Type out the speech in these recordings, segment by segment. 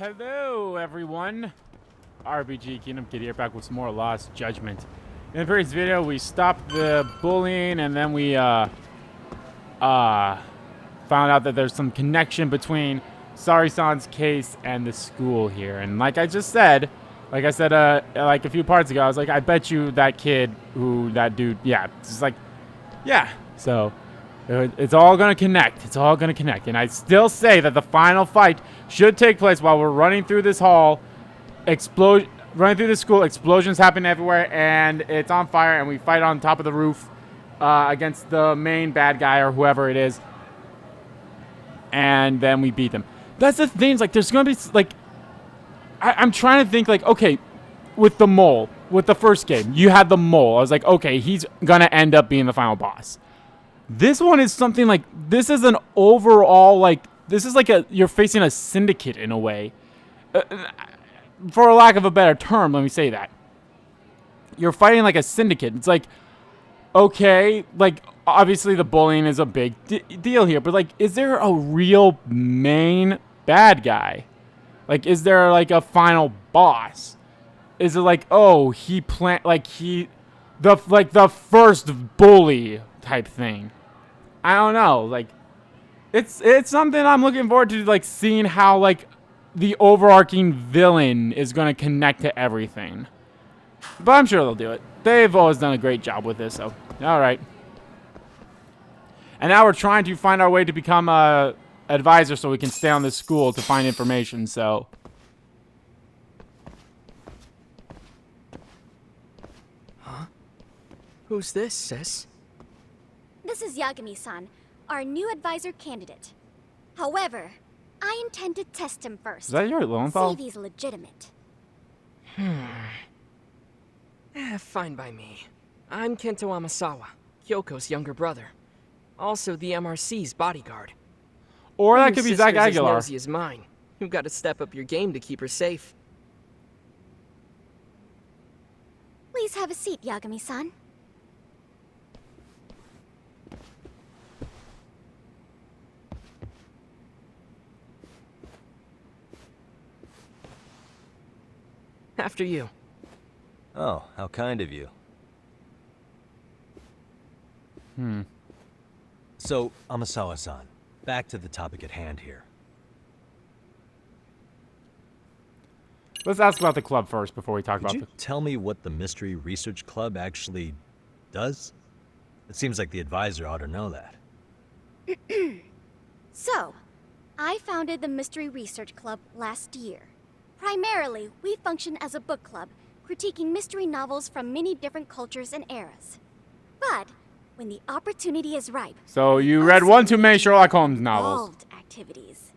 Hello, everyone. RBG Kingdom Kid here, back with some more Lost Judgment. In the previous video, we stopped the bullying, and then we found out that there's some connection between Sari-san's case and the school here. And like I said like a few parts ago, I was like, I bet you that dude, yeah, it's just like, yeah. So it's all gonna connect. It's all gonna connect. And I still say that the final fight should take place while we're running through this hall. Running through the school, explosions happen everywhere, and it's on fire, and we fight on top of the roof against the main bad guy or whoever it is, and then we beat them. That's the thing. Like, there's gonna be like, I'm trying to think like, okay, with the mole, with the first game, you had the mole. I was like, okay, he's gonna end up being the final boss. This one is something like, this is an overall, like, this is like you're facing a syndicate in a way. For a lack of a better term, let me say that. You're fighting like a syndicate. It's like, okay, like, obviously the bullying is a big deal here, but like, is there a real main bad guy? Like, is there like a final boss? Is it like, oh, the first bully type thing? I don't know. Like, it's something I'm looking forward to, like, seeing how like the overarching villain is going to connect to everything. But I'm sure they'll do it. They've always done a great job with this, so all right. And now we're trying to find our way to become a advisor so we can stay on this school to find information, so. Huh? Who's this, sis? This is Yagami-san, our new advisor candidate. However, I intend to test him first. Is that your Lowenthal? See if he's legitimate. Fine by me. I'm Kento Amasawa, Kyoko's younger brother. Also the MRC's bodyguard. Or that could be Zach Aguilar. As nosy as mine. You've got to step up your game to keep her safe. Please have a seat, Yagami-san. After you. Oh, how kind of you. So, Amasawa-san, back to the topic at hand here. Let's ask about the club first before we talk about Could you tell me what the Mystery Research Club actually does? It seems like the advisor ought to know that. So, I founded the Mystery Research Club last year. Primarily, we function as a book club, critiquing mystery novels from many different cultures and eras. But when the opportunity is ripe, So you read one too many Sherlock Holmes novels. involved activities.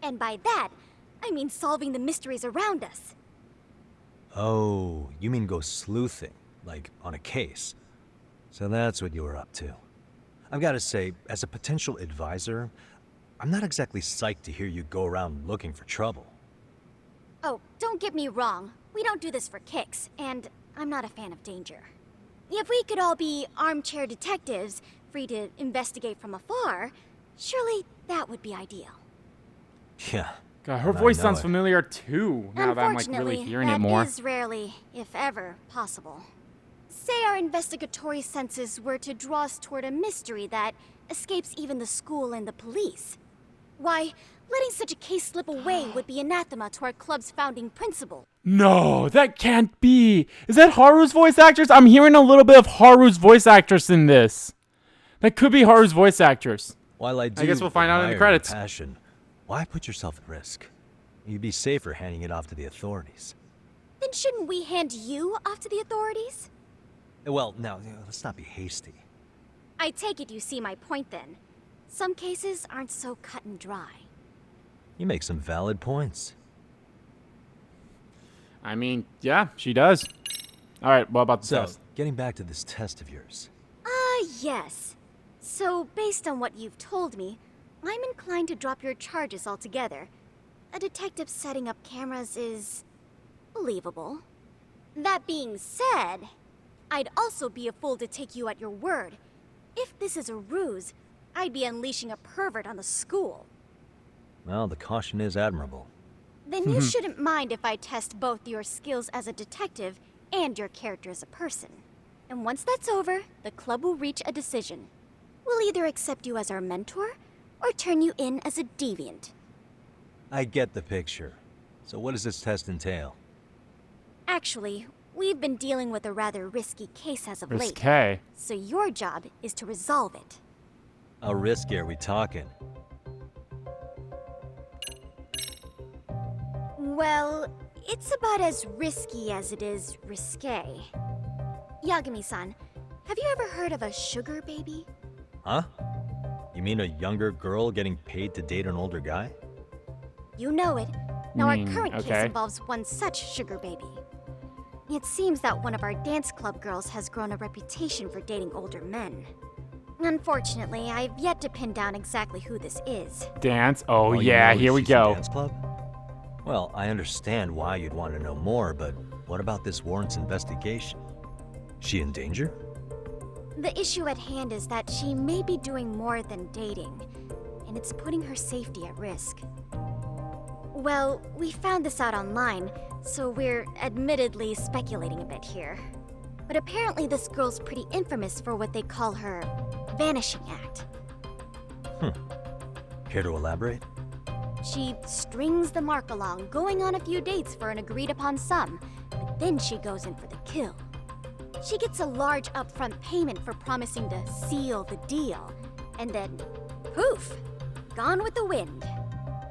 And by that, I mean solving the mysteries around us. Oh, you mean go sleuthing, like on a case. So that's what you were up to. I've got to say, as a potential advisor, I'm not exactly psyched to hear you go around looking for trouble. Oh, don't get me wrong. We don't do this for kicks, and I'm not a fan of danger. If we could all be armchair detectives, free to investigate from afar, surely that would be ideal. Yeah. God, her I voice know sounds it. familiar too, now that I'm like really hearing it more. That is rarely, if ever, possible. Say our investigatory senses were to draw us toward a mystery that escapes even the school and the police. Why, letting such a case slip away would be anathema to our club's founding principle. No, that can't be. Is that Haru's voice actress? I'm hearing a little bit of Haru's voice actress in this. That could be Haru's voice actress. While I do guess we'll find out in the admire credits. your passion, why put yourself at risk? You'd be safer handing it off to the authorities. Then shouldn't we hand you off to the authorities? Well, now, let's not be hasty. I take it you see my point then. Some cases aren't so cut and dry. You make some valid points. I mean, yeah, she does. All right, what about the So, test? getting back to this test of yours. Yes. So, based on what you've told me, I'm inclined to drop your charges altogether. A detective setting up cameras is believable. That being said, I'd also be a fool to take you at your word. If this is a ruse, I'd be unleashing a pervert on the school. Well, the caution is admirable. Then you shouldn't mind if I test both your skills as a detective and your character as a person. And once that's over, the club will reach a decision. We'll either accept you as our mentor, or turn you in as a deviant. I get the picture. So what does this test entail? Actually, we've been dealing with a rather risky case as of late. Risque. So your job is to resolve it. How risky are we talking? Well, it's about as risky as it is risque. Yagami-san, have you ever heard of a sugar baby? Huh? You mean a younger girl getting paid to date an older guy? You know it. Now our current okay. case involves one such sugar baby. It seems that one of our dance club girls has grown a reputation for dating older men. Unfortunately, I've yet to pin down exactly who this is. Dance. Oh, All you yeah, know is here we she's a go. dance club? Well, I understand why you'd want to know more, but what about this warrant's investigation? She in danger? The issue at hand is that she may be doing more than dating, and it's putting her safety at risk. Well, we found this out online, so we're admittedly speculating a bit here. But apparently this girl's pretty infamous for what they call her vanishing act. Care to elaborate? She strings the mark along, going on a few dates for an agreed-upon sum, but then she goes in for the kill. She gets a large upfront payment for promising to seal the deal, and then, poof, gone with the wind.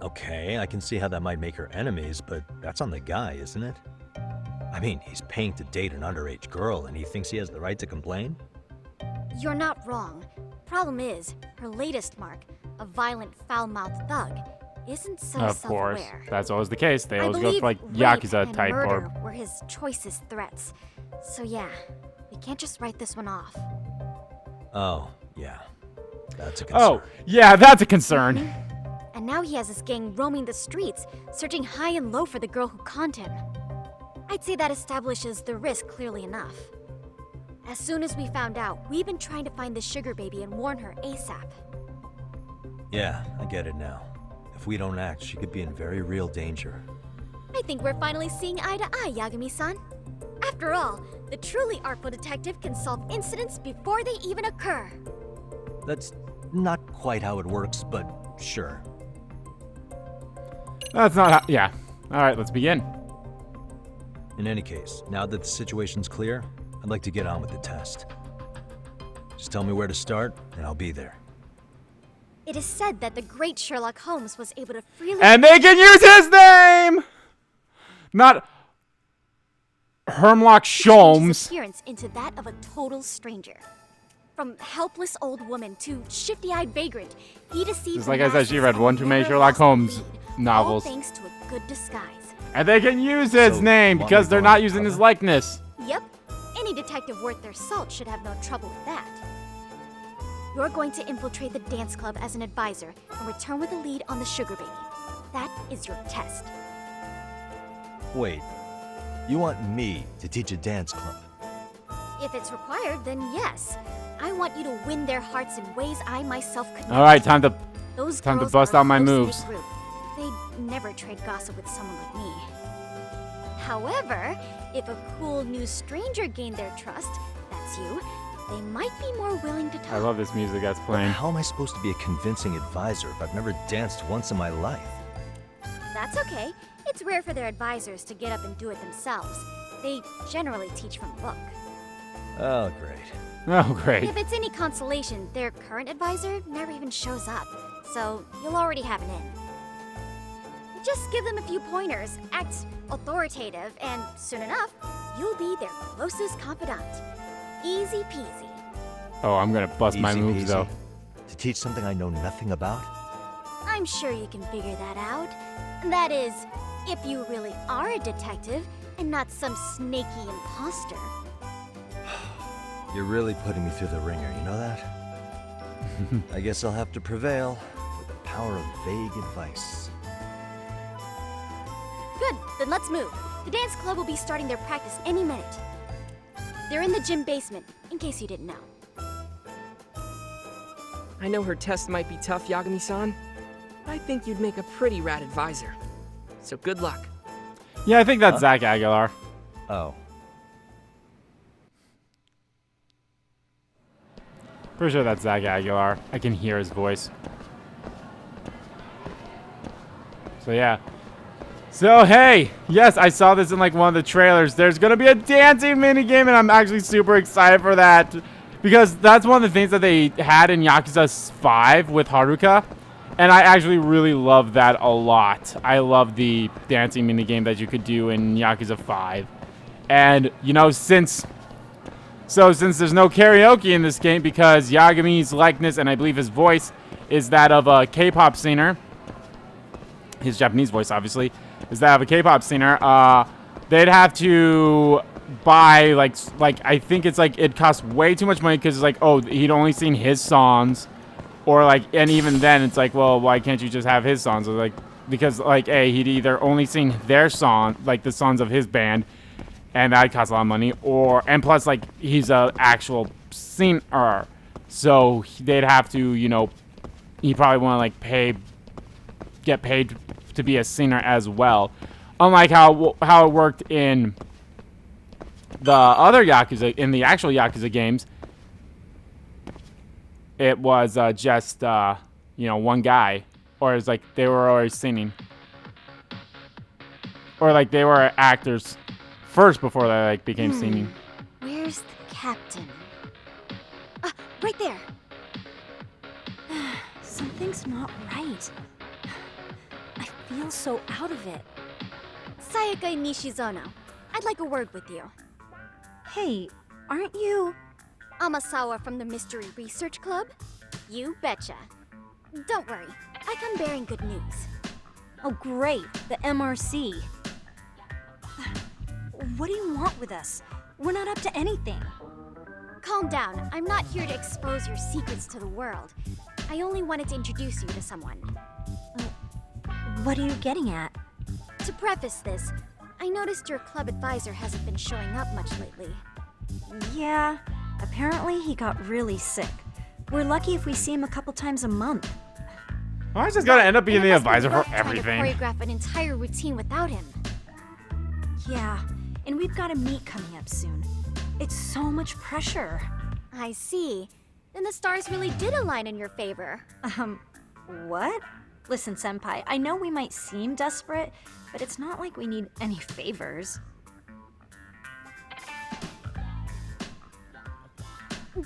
Okay, I can see how that might make her enemies, but that's on the guy, isn't it? I mean, he's paying to date an underage girl, and he thinks he has the right to complain? You're not wrong. Problem is, her latest mark, a violent, foul-mouthed thug, isn't so Of course. self-aware. That's always the case. They I always go believe for like rape Yakuza and type murder or. were his choicest threats. So yeah, we can't just write this one off. Oh, yeah. That's a concern. Oh, yeah, that's a concern. And now he has his gang roaming the streets, searching high and low for the girl who conned him. I'd say that establishes the risk clearly enough. As soon as we found out, we've been trying to find the sugar baby and warn her ASAP. Yeah, I get it now. If we don't act, she could be in very real danger. I think we're finally seeing eye to eye, Yagami-san. After all, the truly artful detective can solve incidents before they even occur. That's not quite how it works, but sure. That's not how. Yeah. All right, let's begin. In any case, now that the situation's clear, I'd like to get on with the test. Just tell me where to start, and I'll be there. It is said that the great Sherlock Holmes was able to freely And they can use his name! Not Hermlock change his Sholmes. appearance into that of a total stranger. From helpless old woman to shifty-eyed vagrant, he deceived Just the like I said, she masses read and one too many never Sherlock lost the Holmes lead, novels. All thanks to a good disguise. And they can use his So, name want because me they're going not using his undercover? likeness. Yep, any detective worth their salt should have no trouble with that. You're going to infiltrate the dance club as an advisor and return with a lead on the sugar baby. That is your test. Wait, you want me to teach a dance club? If it's required, then yes. I want you to win their hearts in ways I myself could not. All right, time to. Those time to girls bust are a out my close-knit moves. Group. They'd never trade gossip with someone like me. However, if a cool new stranger gained their trust, that's you, they might be more willing to talk. I love this music that's playing. How am I supposed to be a convincing advisor if I've never danced once in my life? That's okay. It's rare for their advisors to get up and do it themselves. They generally teach from a book. Oh, great. Oh, great. If it's any consolation, their current advisor never even shows up, so you'll already have an in. Just give them a few pointers, act authoritative, and soon enough, you'll be their closest confidant. Easy peasy. Oh, I'm gonna bust my Easy moves peasy. though. To teach something I know nothing about? I'm sure you can figure that out. That is, if you really are a detective and not some snaky imposter. You're really putting me through the ringer, you know that? I guess I'll have to prevail with the power of vague advice. Good, then let's move. The dance club will be starting their practice any minute. They're in the gym basement, in case you didn't know. I know her test might be tough, Yagami-san, but I think you'd make a pretty rad advisor. so good luck. Yeah, I think that's Zach Aguilar. Oh. Pretty sure that's Zach Aguilar. I can hear his voice. So yeah. So hey, yes, I saw this in like one of the trailers. There's gonna be a dancing minigame, and I'm actually super excited for that because that's one of the things that they had in Yakuza 5 with Haruka, and I actually really love that a lot. I love the dancing minigame that you could do in Yakuza 5, and you know since there's no karaoke in this game because Yagami's likeness and I believe his voice is that of a K-pop singer. His Japanese voice, obviously, is that of a K-pop singer. They'd have to buy like I think it's like it costs way too much money because it's like, oh, he'd only seen his songs, or like, and even then it's like, well, why can't you just have his songs? Or like, because like he'd either only seen their song, like the songs of his band, and that costs a lot of money, or and plus like he's a actual singer, so they'd have to, you know, he probably want to like get paid to be a singer as well, unlike how it worked in the other Yakuza, in the actual Yakuza games. It was just you know, one guy, or it's like they were always singing, or like they were actors first before they like became singing. Where's the captain? Ah, right there. Something's not right. I feel so out of it. Sayaka Nishizono, I'd like a word with you. Hey, aren't you? Amasawa from the Mystery Research Club? You betcha. Don't worry, I come bearing good news. Oh, great, the MRC. What do you want with us? We're not up to anything. Calm down, I'm not here to expose your secrets to the world. I only wanted to introduce you to someone. What are you getting at? To preface this, I noticed your club advisor hasn't been showing up much lately. Yeah, apparently he got really sick. We're lucky if we see him a couple times a month. Well, I just gotta end up being And the it must be advisor for rough everything. Trying to choreograph an entire routine without him. Yeah, and we've got a meet coming up soon. It's so much pressure. I see. Then the stars really did align in your favor. What? Listen, Senpai, I know we might seem desperate, but it's not like we need any favors.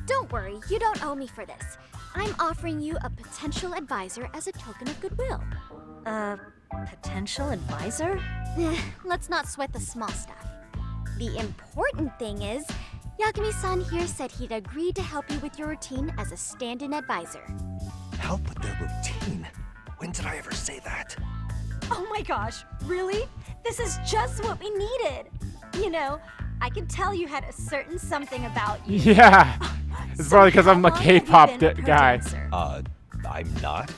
Don't worry, you don't owe me for this. I'm offering you a potential advisor as a token of goodwill. Potential advisor? Let's not sweat the small stuff. The important thing is, Yagami-san here said he'd agreed to help you with your routine as a stand-in advisor. Help with their routine? When did I ever say that? Oh my gosh, really? This is just what we needed. You know, I could tell you had a certain something about you. Yeah, it's probably because I'm a how long have you K-pop been a pro guy. dancer? I'm not?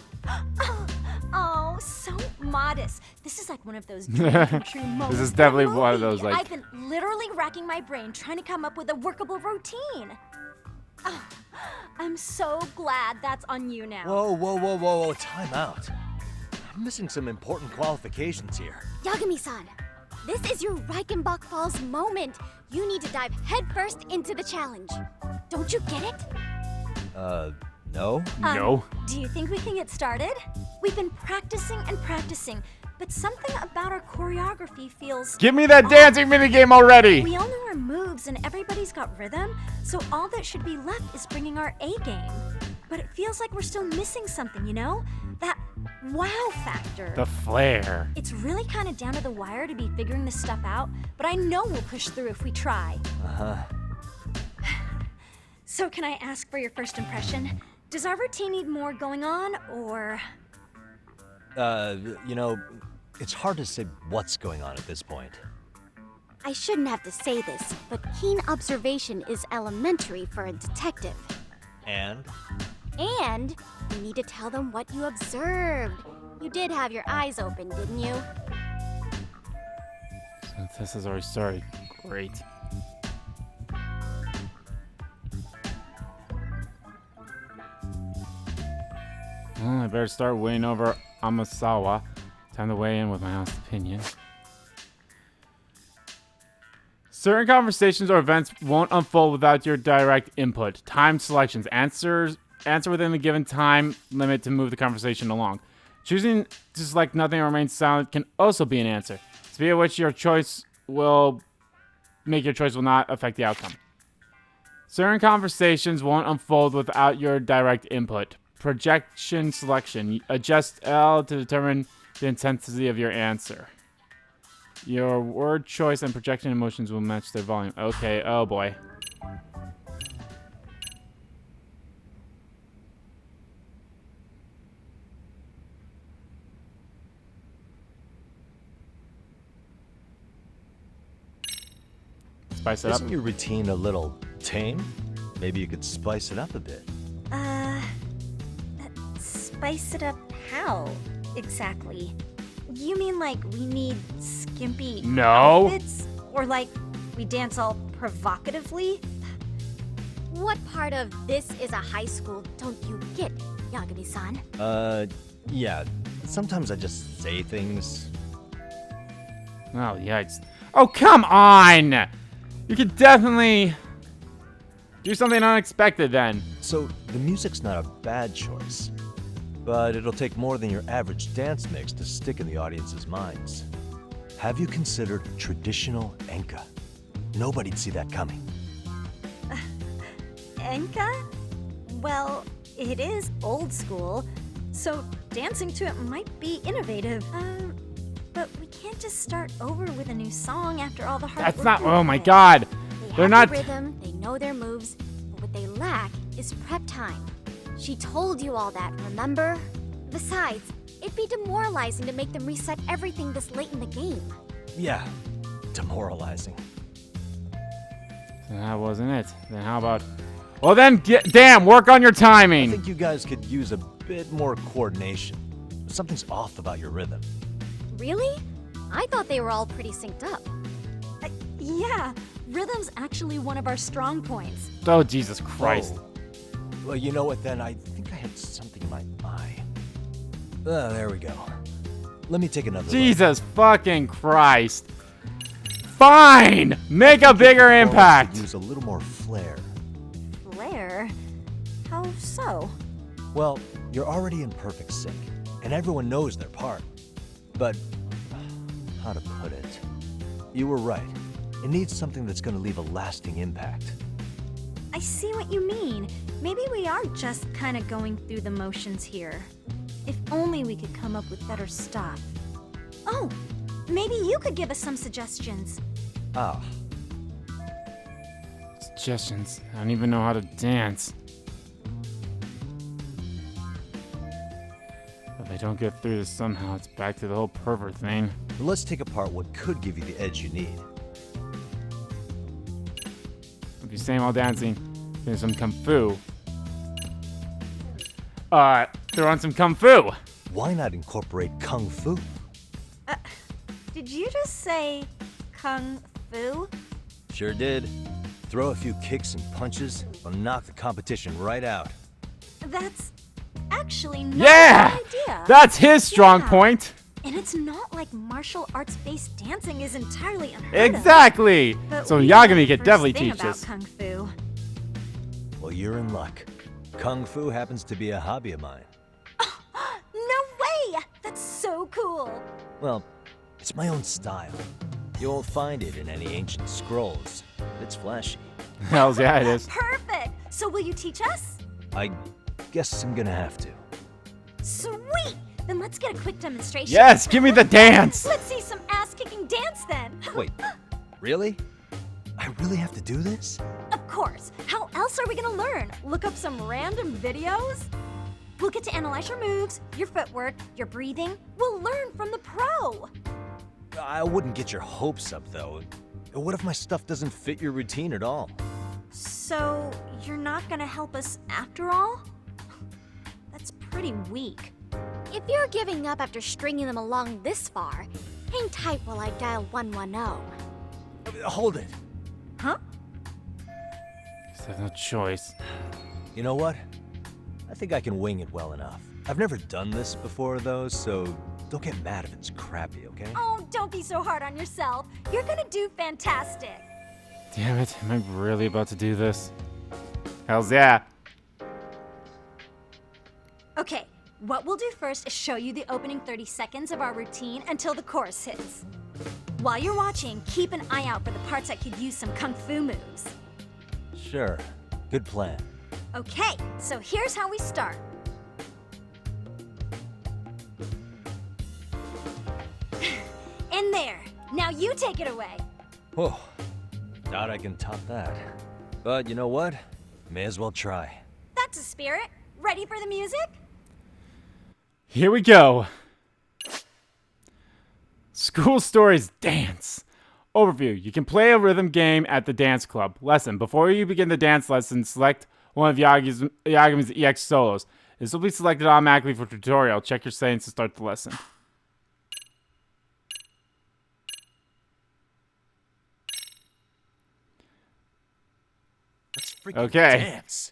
Oh, so modest. This is like one of those dream come true moments. is in a definitely one of movie. those, like- I've been literally racking my brain trying to come up with a workable routine. Oh, I'm so glad that's on you now. Whoa, time out. I'm missing some important qualifications here. Yagami-san, this is your Reichenbach Falls moment. You need to dive headfirst into the challenge. Don't you get it? No? No. Do you think we can get started? We've been practicing and practicing, but something about our choreography feels... Give me that dancing minigame already. We all know our moves and everybody's got rhythm, so all that should be left is bringing our A game. But it feels like we're still missing something, you know? That wow factor. The flair. It's really kind of down to the wire to be figuring this stuff out, but I know we'll push through if we try. So can I ask for your first impression? Does our routine need more going on, or... You know, it's hard to say what's going on at this point. I shouldn't have to say this, but keen observation is elementary for a detective. And? And you need to tell them what you observed. You did have your eyes open, didn't you? So this has already started. Great. Well, I better start winning over Amasawa Time to weigh in with my honest opinion. Certain conversations or events won't unfold without your direct input. Time selections. Answer within the given time limit to move the conversation along. Choosing to select nothing or remain silent can also be an answer. Speed at which your choice will not affect the outcome. Certain conversations won't unfold without your direct input. Projection selection. Adjust L to determine the intensity of your answer. Your word choice and projection emotions will match their volume. Okay, oh boy. Spice it up. Isn't your routine a little tame? Maybe you could spice it up a bit. Spice it up how, exactly? You mean like we need skimpy No. outfits? Or like we dance all provocatively? What part of this is a high school don't you get, Yagami-san? Yeah. Sometimes I just say things. Oh, yikes. Oh, come on! You could definitely do something unexpected then. So, the music's not a bad choice. But it'll take more than your average dance mix to stick in the audience's minds. Have you considered traditional enka? Nobody'd see that coming. Enka? Well, it is old school, so dancing to it might be innovative. But we can't just start over with a new song after all the hard That's work not. we Oh my put in. god. They They're have not. the rhythm, they know their moves, but what they lack is prep time. She told you all that, remember? Besides, it'd be demoralizing to make them reset everything this late in the game. Yeah, demoralizing. That wasn't it. Then how about? Well then, damn, work on your I timing. think you guys could use a bit more coordination. Something's off about your rhythm. Really? I thought they were all pretty synced up. Yeah, rhythm's actually one of our strong points. Oh Jesus Christ. Oh. Well, you know what then? I think I had something in my eye. There we go. Let me take another look. Jesus fucking Christ. Fine. Make a bigger Performance could impact. Use a little more flair. Blair? How so? Well, you're already in perfect sync, and everyone knows their part. But, how to put it? You were right. It needs something that's going to leave a lasting impact. I see what you mean. Maybe we are just kind of going through the motions here. If only we could come up with better stuff. Oh, maybe you could give us some suggestions. Ah, Suggestions. I don't even know how to dance. If I don't get through this somehow, it's back to the whole pervert thing. let's take apart what could give you the edge you need. If you same while dancing, there's some kung fu. Throw on some kung fu. Why not incorporate kung fu? Did you just say kung fu? Sure did. Throw a few kicks and punches, will knock the competition right out. That's actually not Yeah! a bad idea. That's his strong Yeah. point. And it's not like martial arts-based dancing is entirely unheard of. Exactly. But So we know Yagami the could first definitely thing teach about us. kung fu. Well, you're in luck. Kung fu happens to be a hobby of mine. No way! That's so cool. Well, it's my own style. You won't find it in any ancient scrolls. It's flashy. Hells yeah, it is. Perfect. So will you teach us? I guess I'm gonna have to. Sweet. Then let's get a quick demonstration. Yes, give me the dance. Let's see some ass-kicking dance then. Wait, really? I really have to do this? Of course. How else are we gonna learn? Look up some random videos? We'll get to analyze your moves, your footwork, your breathing. We'll learn from the pro. I wouldn't get your hopes up, though. What if my stuff doesn't fit your routine at all? So, you're not gonna help us after all? That's pretty weak. If you're giving up after stringing them along this far, hang tight while I dial 110. Hold it. Huh? There's no choice. You know what? I think I can wing it well enough. I've never done this before, though, so Don't get mad if it's crappy, okay? Oh, don't be so hard on yourself. You're gonna do fantastic. Damn it, am I really about to do this? Hells yeah. Okay, what we'll do first is show you the opening 30 seconds of our routine until the chorus hits. While you're watching, keep an eye out for the parts that could use some kung fu moves. Sure. Good plan. Okay, so here's how we start. In there. Now you take it away. Whoa. Doubt I can top that. But you know what? May as well try. That's a spirit. Ready for the music? Here we go. School Stories Dance. Overview. You can play a rhythm game at the dance club. Lesson. Before you begin the dance lesson, select one of Yagami's EX solos. This will be selected automatically for tutorial. Check your settings to start the lesson. Let's freaking Okay. dance.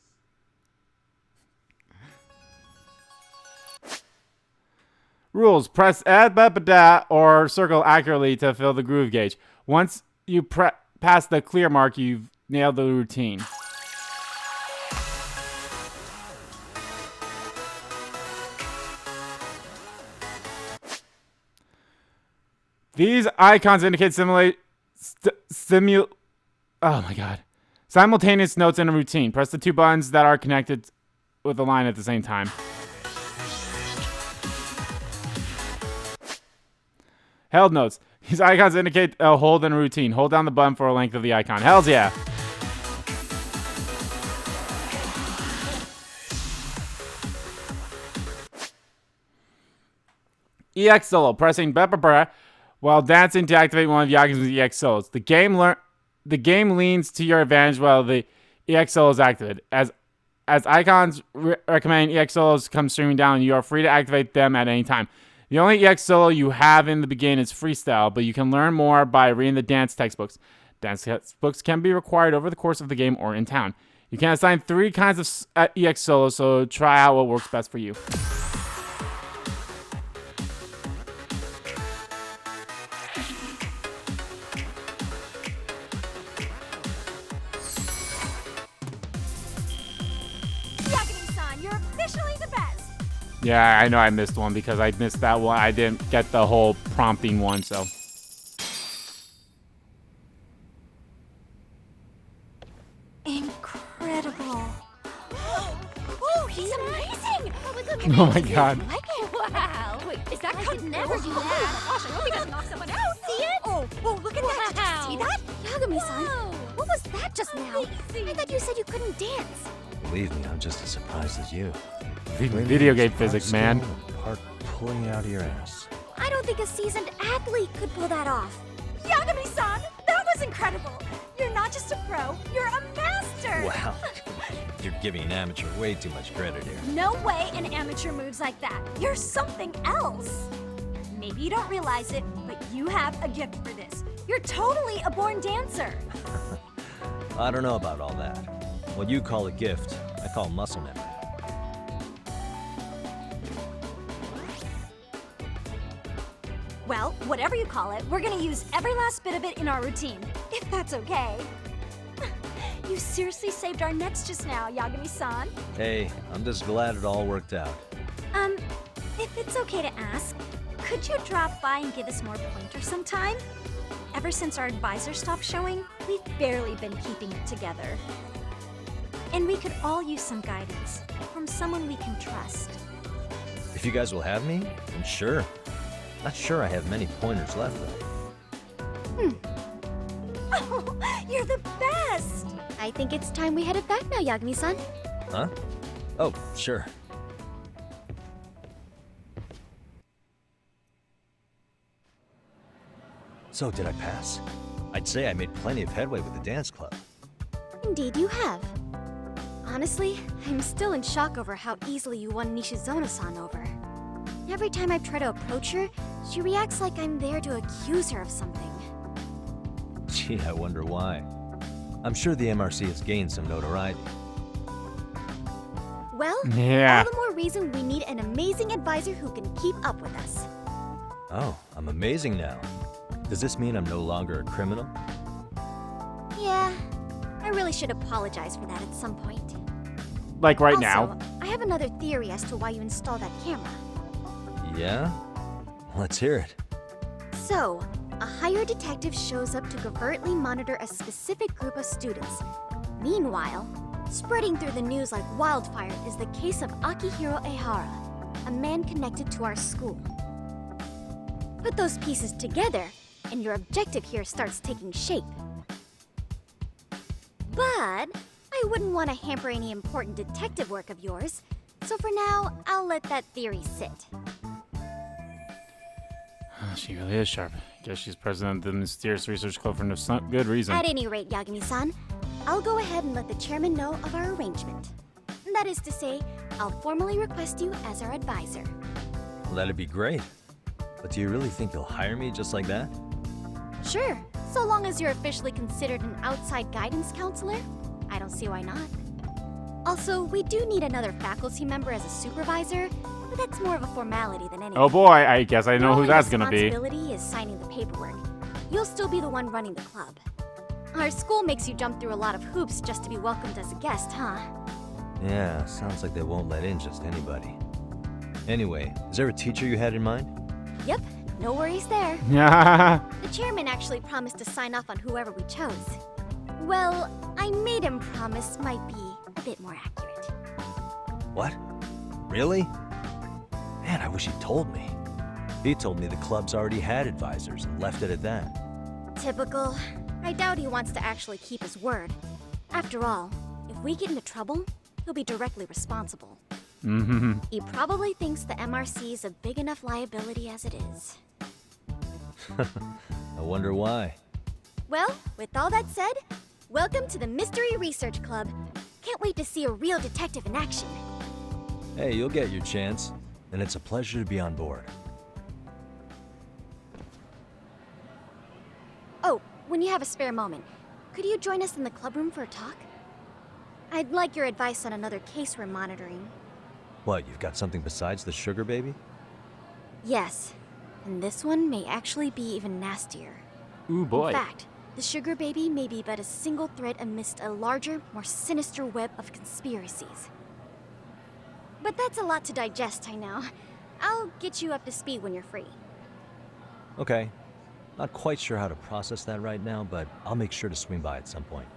Rules. Press add ba or circle accurately to fill the groove gauge. Once you pass the clear mark, you've nailed the routine. These icons indicate simultaneous notes in a routine. Press the two buttons that are connected with a line at the same time. Held notes. These icons indicate a hold in a routine. Hold down the button for a length of the icon. Hells yeah. EX solo. Pressing while dancing to activate one of Yagami's EX solos. The game leans to your advantage while the EX solo is activated. As icons recommend EX solos come streaming down, you are free to activate them at any time. The only EX solo you have in the beginning is freestyle, but you can learn more by reading the dance textbooks. Dance textbooks can be required over the course of the game or in town. You can assign 3 kinds of EX solos, so try out what works best for you. Yagami-san, you're officially the best. Yeah, I know I missed one because I missed that one. I didn't get the whole prompting one, so. Incredible. Oh, he's amazing. Oh my god. Wow. Wait, is that could never do that? Oh gosh, I hope he doesn't knock someone out. See it? Oh, look at that. Did you see that? Yagami-san, what was that just now? I thought you said you couldn't dance. Believe me, I'm just as surprised as you. Video game physics, man. Part pulling out of your ass. I don't think a seasoned athlete could pull that off. Yagami-san, that was incredible. You're not just a pro, you're a master. Wow. You're giving an amateur way too much credit here. No way an amateur moves like that. You're something else. Maybe you don't realize it, but you have a gift for this. You're totally a born dancer. I don't know about all that. What you call a gift, I call muscle memory. Well, whatever you call it, we're gonna use every last bit of it in our routine, if that's okay. You seriously saved our necks just now, Yagami-san. Hey, I'm just glad it all worked out. If it's okay to ask, could you drop by and give us more pointers sometime? Ever since our advisor stopped showing, we've barely been keeping it together. And we could all use some guidance from someone we can trust. If you guys will have me, then sure. Not sure I have many pointers left, though. Oh, you're the best! I think it's time we headed back now, Yagami-san. Huh? Oh, sure. So, did I pass? I'd say I made plenty of headway with the dance club. Indeed you have. Honestly, I'm still in shock over how easily you won Nishizono-san over. Every time I try to approach her, she reacts like I'm there to accuse her of something. Gee, I wonder why. I'm sure the MRC has gained some notoriety. Well, Yeah. all the more reason we need an amazing advisor who can keep up with us. Oh, I'm amazing now. Does this mean I'm no longer a criminal? Yeah, I really should apologize for that at some point. Like right Also, now. I have another theory as to why you installed that camera. Yeah? Let's hear it. So, a hired detective shows up to covertly monitor a specific group of students. Meanwhile, spreading through the news like wildfire is the case of Akihiro Ehara, a man connected to our school. Put those pieces together, and your objective here starts taking shape. But I wouldn't want to hamper any important detective work of yours, so for now, I'll let that theory sit. She really is sharp. Guess she's president of the mysterious research club for no good reason. At any rate, Yagami-san, I'll go ahead and let the chairman know of our arrangement. That is to say, I'll formally request you as our advisor. Well, that'd be great. But do you really think you'll hire me just like that? Sure, so long as you're officially considered an outside guidance counselor, I don't see why not. Also, we do need another faculty member as a supervisor, but that's more of a formality than anything. Oh boy, I guess I know Your who only that's gonna be. responsibility is signing the paperwork. You'll still be the one running the club. Our school makes you jump through a lot of hoops just to be welcomed as a guest, huh? Yeah, sounds like they won't let in just anybody. Anyway, is there a teacher you had in mind? Yep, no worries there. Yeah. The chairman actually promised to sign off on whoever we chose. Well, I made him promise might be a bit more accurate. What? Really? Man, I wish he'd told me. He told me the club's already had advisors and left it at that. Typical. I doubt he wants to actually keep his word. After all, if we get into trouble, he'll be directly responsible. Mm-hmm. He probably thinks the MRC is a big enough liability as it is. I wonder why. Well, with all that said, welcome to the Mystery Research Club. Can't wait to see a real detective in action. Hey, you'll get your chance, and it's a pleasure to be on board. Oh, when you have a spare moment, could you join us in the club room for a talk? I'd like your advice on another case we're monitoring. What, you've got something besides the sugar baby? Yes, and this one may actually be even nastier. Ooh boy. In fact, the sugar baby may be but a single thread amidst a larger, more sinister web of conspiracies. But that's a lot to digest, I know. I'll get you up to speed when you're free. Okay. Not quite sure how to process that right now, but I'll make sure to swing by at some point.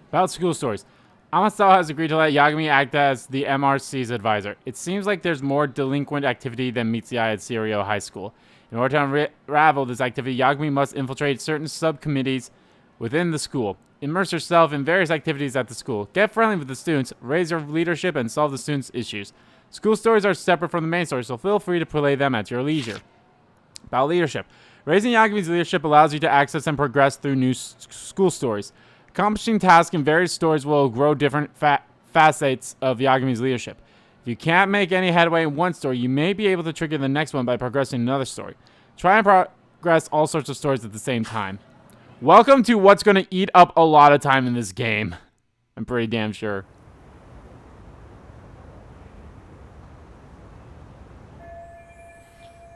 About school stories. Amasawa has agreed to let Yagami act as the MRC's advisor. It seems like there's more delinquent activity than meets the eye at Serio High School. In order to unravel this activity, Yagami must infiltrate certain subcommittees within the school, immerse herself in various activities at the school, get friendly with the students, raise her leadership, and solve the students' issues. School stories are separate from the main story, so feel free to play them at your leisure. About leadership. Raising Yagami's leadership allows you to access and progress through new school stories. Accomplishing tasks in various stories will grow different facets of Yagami's leadership. If you can't make any headway in one story, you may be able to trigger the next one by progressing another story. Try and progress all sorts of stories at the same time. Welcome to what's going to eat up a lot of time in this game. I'm pretty damn sure.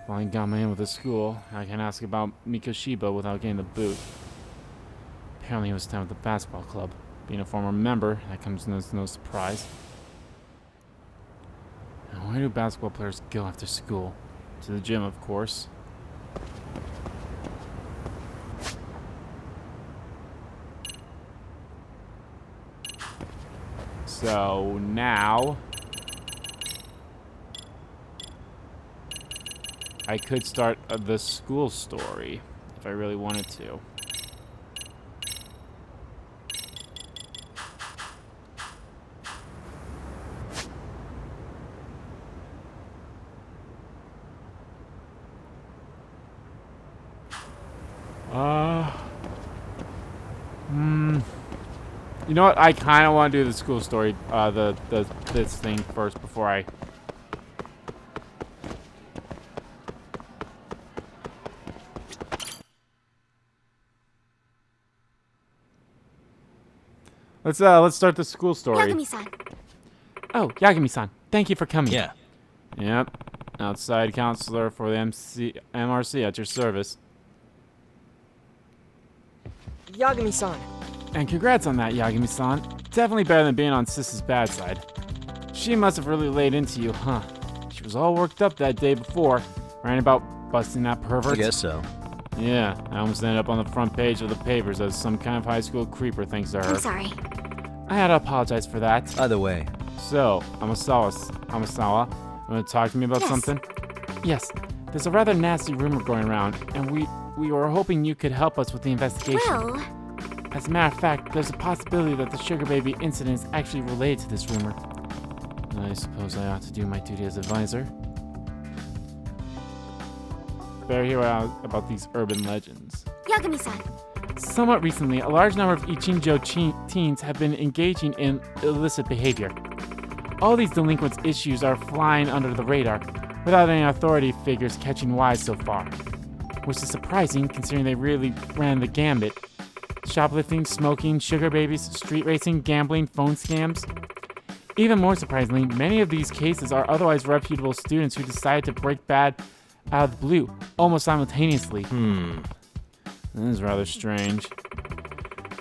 Well, I got my in with the school. I can ask about Mikoshiba without getting the boot. Apparently it was time with the basketball club. Being a former member, that comes as no surprise. Now, where do basketball players go after school? To the gym, of course. So, now... I could start the school story, if I really wanted to. You know what? I kind of want to do the school story, this thing first before I... Let's start the school story. Yagami-san, Oh, Yagami-san, thank you for coming. Yeah. Yep. Outside counselor for the MRC at your service. Yagami-san. And congrats on that, Yagami-san. Definitely better than being on Sis's bad side. She must have really laid into you, huh? She was all worked up that day before, ranting about busting that pervert. I guess so. Yeah, I almost ended up on the front page of the papers as some kind of high school creeper thanks to her. I'm sorry. I had to apologize for that. Either way, So, Amasawa, want to talk to me about Yes. something? Yes, there's a rather nasty rumor going around, and we were hoping you could help us with the investigation. Well, As a matter of fact, there's a possibility that the Sugar Baby incident is actually related to this rumor. I suppose I ought to do my duty as advisor. Better hear out about these urban legends. Yagami-san. Somewhat recently, a large number of Ichinjo teens have been engaging in illicit behavior. All these delinquents' issues are flying under the radar, without any authority figures catching wise so far. Which is surprising, considering they really ran the gambit. Shoplifting, smoking, sugar babies, street racing, gambling, phone scams. Even more surprisingly, many of these cases are otherwise reputable students who decided to break bad out of the blue, almost simultaneously. This is rather strange.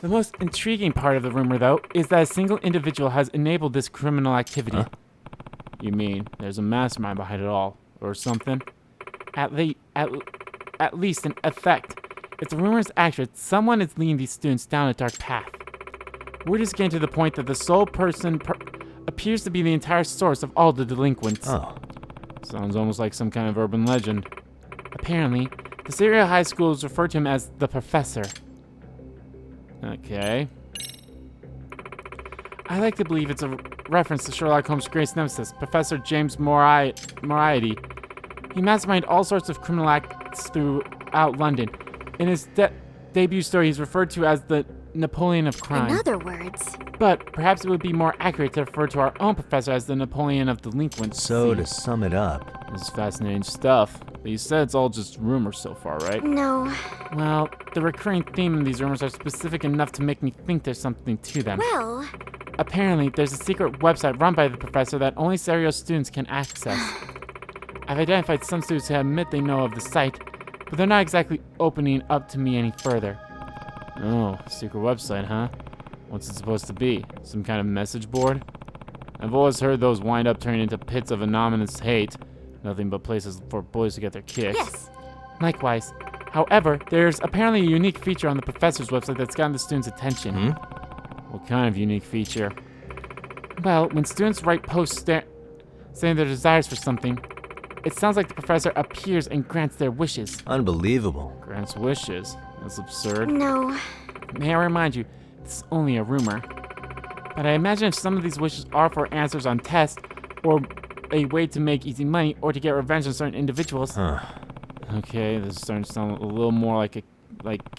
The most intriguing part of the rumor, though, is that a single individual has enabled this criminal activity. Huh? You mean there's a mastermind behind it all, or something? At least in effect. If the rumor is accurate, someone is leading these students down a dark path. We're just getting to the point that the sole person appears to be the entire source of all the delinquents. Oh. Sounds almost like some kind of urban legend. Apparently, the Syria High schools refer to him as the Professor. Okay. I like to believe it's a reference to Sherlock Holmes' greatest nemesis, Professor James Moriarty. He masterminded all sorts of criminal acts throughout London. In his debut story, he's referred to as the Napoleon of crime. In other words, But perhaps it would be more accurate to refer to our own professor as the Napoleon of delinquents. So to sum it up, This is fascinating stuff. But you said it's all just rumors so far, right? no. Well, the recurring theme in these rumors are specific enough to make me think there's something to them. Well, Apparently, there's a secret website run by the professor that only serious students can access. I've identified some students who admit they know of the site, but they're not exactly opening up to me any further. Oh, secret website, huh? What's it supposed to be? Some kind of message board? I've always heard those wind up turning into pits of anonymous hate. Nothing but places for boys to get their kicks. yes. Likewise. However, there's apparently a unique feature on the professor's website that's gotten the students' attention. What kind of unique feature? Well, when students write posts saying their desires for something, it sounds like the professor appears and grants their wishes. unbelievable. Grants wishes? That's absurd. No. May I remind you, this is only a rumor. But I imagine if some of these wishes are for answers on tests, or a way to make easy money, or to get revenge on certain individuals. Huh. Okay, this is starting to sound a little more like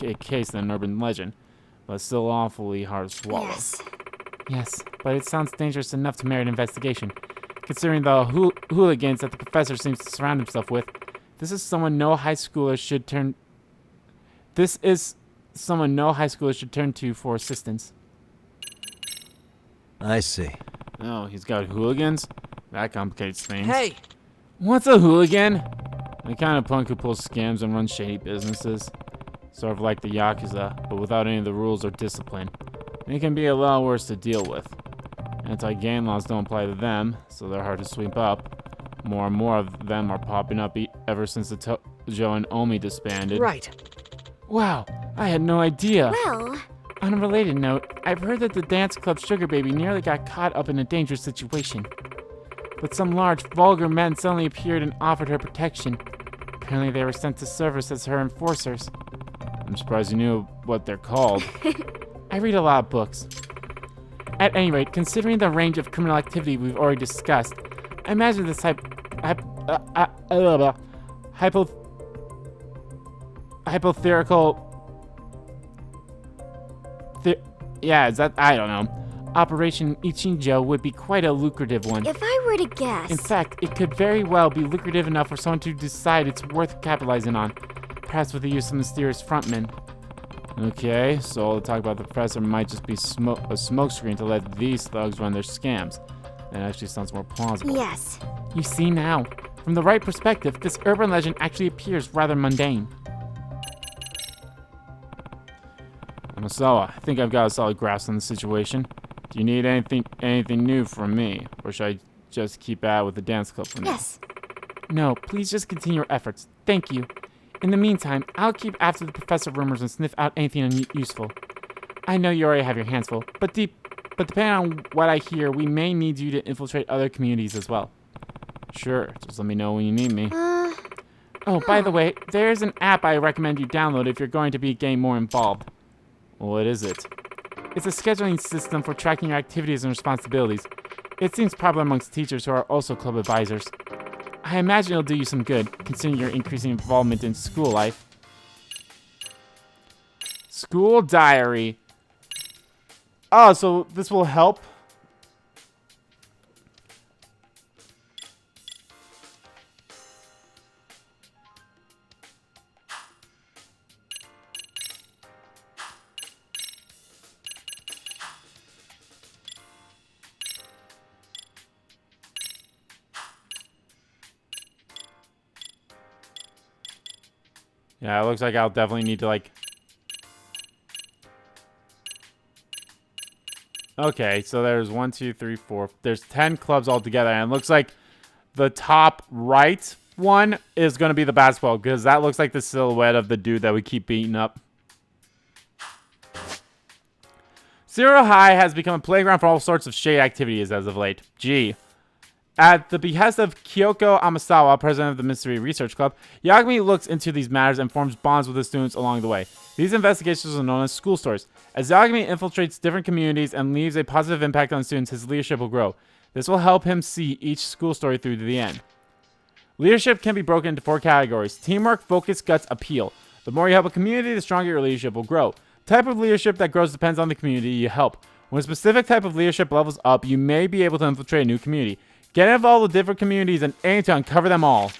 a case than an urban legend, but still awfully hard to swallow. Yes. Yes, but it sounds dangerous enough to merit an investigation. Considering the hooligans that the professor seems to surround himself with, this is someone no high schooler should turn to for assistance. I see. Oh, he's got hooligans? That complicates things. Hey! What's a hooligan? The kind of punk who pulls scams and runs shady businesses. Sort of like the Yakuza, but without any of the rules or discipline. It can be a lot worse to deal with. Anti-gang laws don't apply to them, so they're hard to sweep up. More and more of them are popping up ever since the Tojo and Omi disbanded. Right. Wow, I had no idea. Well, On a related note, I've heard that the dance club Sugar Baby nearly got caught up in a dangerous situation. But some large, vulgar men suddenly appeared and offered her protection. Apparently they were sent to service as her enforcers. I'm surprised you knew what they're called. I read a lot of books. At any rate, considering the range of criminal activity we've already discussed, I imagine this hypothetical... I don't know. Operation Ichinjo would be quite a lucrative one. if I were to guess, In fact, it could very well be lucrative enough for someone to decide it's worth capitalizing on, perhaps with the use of mysterious frontmen. Okay, so all the talk about the professor might just be a smokescreen to let these thugs run their scams. That actually sounds more plausible. yes. You see now, From the right perspective, this urban legend actually appears rather mundane. Amasawa, I think I've got a solid grasp on the situation. Do you need anything new from me? Or should I just keep at it with the dance club for now? Yes. No, please just continue your efforts. Thank you. In the meantime, I'll keep after the professor rumors and sniff out anything useful. I know you already have your hands full, but depending on what I hear, we may need you to infiltrate other communities as well. Sure, just let me know when you need me. Oh, by the way, there's an app I recommend you download if you're going to be getting more involved. What is it? It's a scheduling system for tracking your activities and responsibilities. It seems popular amongst teachers who are also club advisors. I imagine it'll do you some good, considering your increasing involvement in school life. School diary. Oh, so this will help? Yeah, it looks like I'll definitely need to, like... Okay, so there's 1, 2, 3, 4. There's 10 clubs altogether, and it looks like the top right one is going to be the basketball, because that looks like the silhouette of the dude that we keep beating up. Zero High has become a playground for all sorts of shady activities as of late. Gee. At the behest of Kyoko Amasawa, president of the Mystery Research Club, Yagami looks into these matters and forms bonds with the students along the way. These investigations are known as school stories. As Yagami infiltrates different communities and leaves a positive impact on students, his leadership will grow. This will help him see each school story through to the end. Leadership can be broken into 4 categories: teamwork, focus, guts, appeal. The more you help a community, the stronger your leadership will grow. The type of leadership that grows depends on the community you help. When a specific type of leadership levels up, you may be able to infiltrate a new community. Get involved with different communities and aim to uncover them all.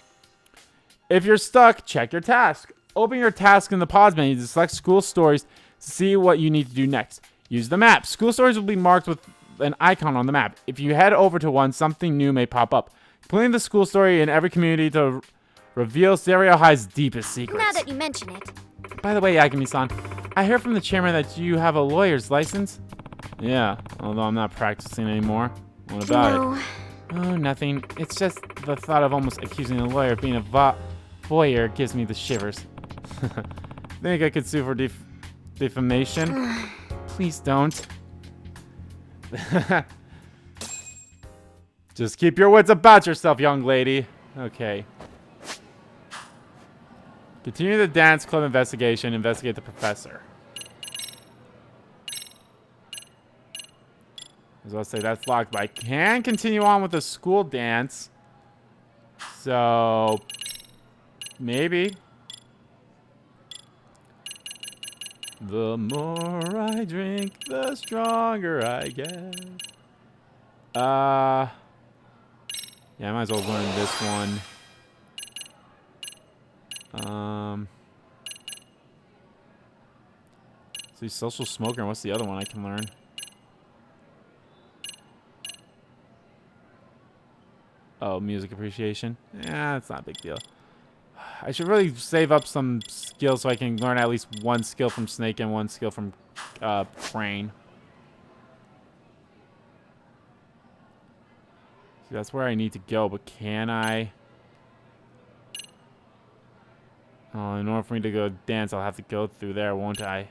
If you're stuck, check your task. Open your task in the pause menu to select school stories to see what you need to do next. Use the map. School stories will be marked with an icon on the map. If you head over to one, something new may pop up. Completing the school story in every community to reveal Stereo High's deepest secrets. Now that you mention it. By the way, Yagami-san, I heard from the chairman that you have a lawyer's license. Yeah, although I'm not practicing anymore. What about it? Oh, nothing. It's just the thought of almost accusing a lawyer of being a voyeur gives me the shivers. Think I could sue for defamation? Please don't. Just keep your wits about yourself, young lady. Okay. Continue the dance club investigation. Investigate the professor. As I'll say, that's locked, but I can continue on with the school dance. So, maybe. The more I drink, the stronger I get. Yeah, I might as well learn this one. See, social smoker, and what's the other one I can learn? Oh, music appreciation. Yeah, it's not a big deal. I should really save up some skills so I can learn at least one skill from Snake and one skill from Crane. See, that's where I need to go, but can I? Oh, in order for me to go dance, I'll have to go through there, won't I?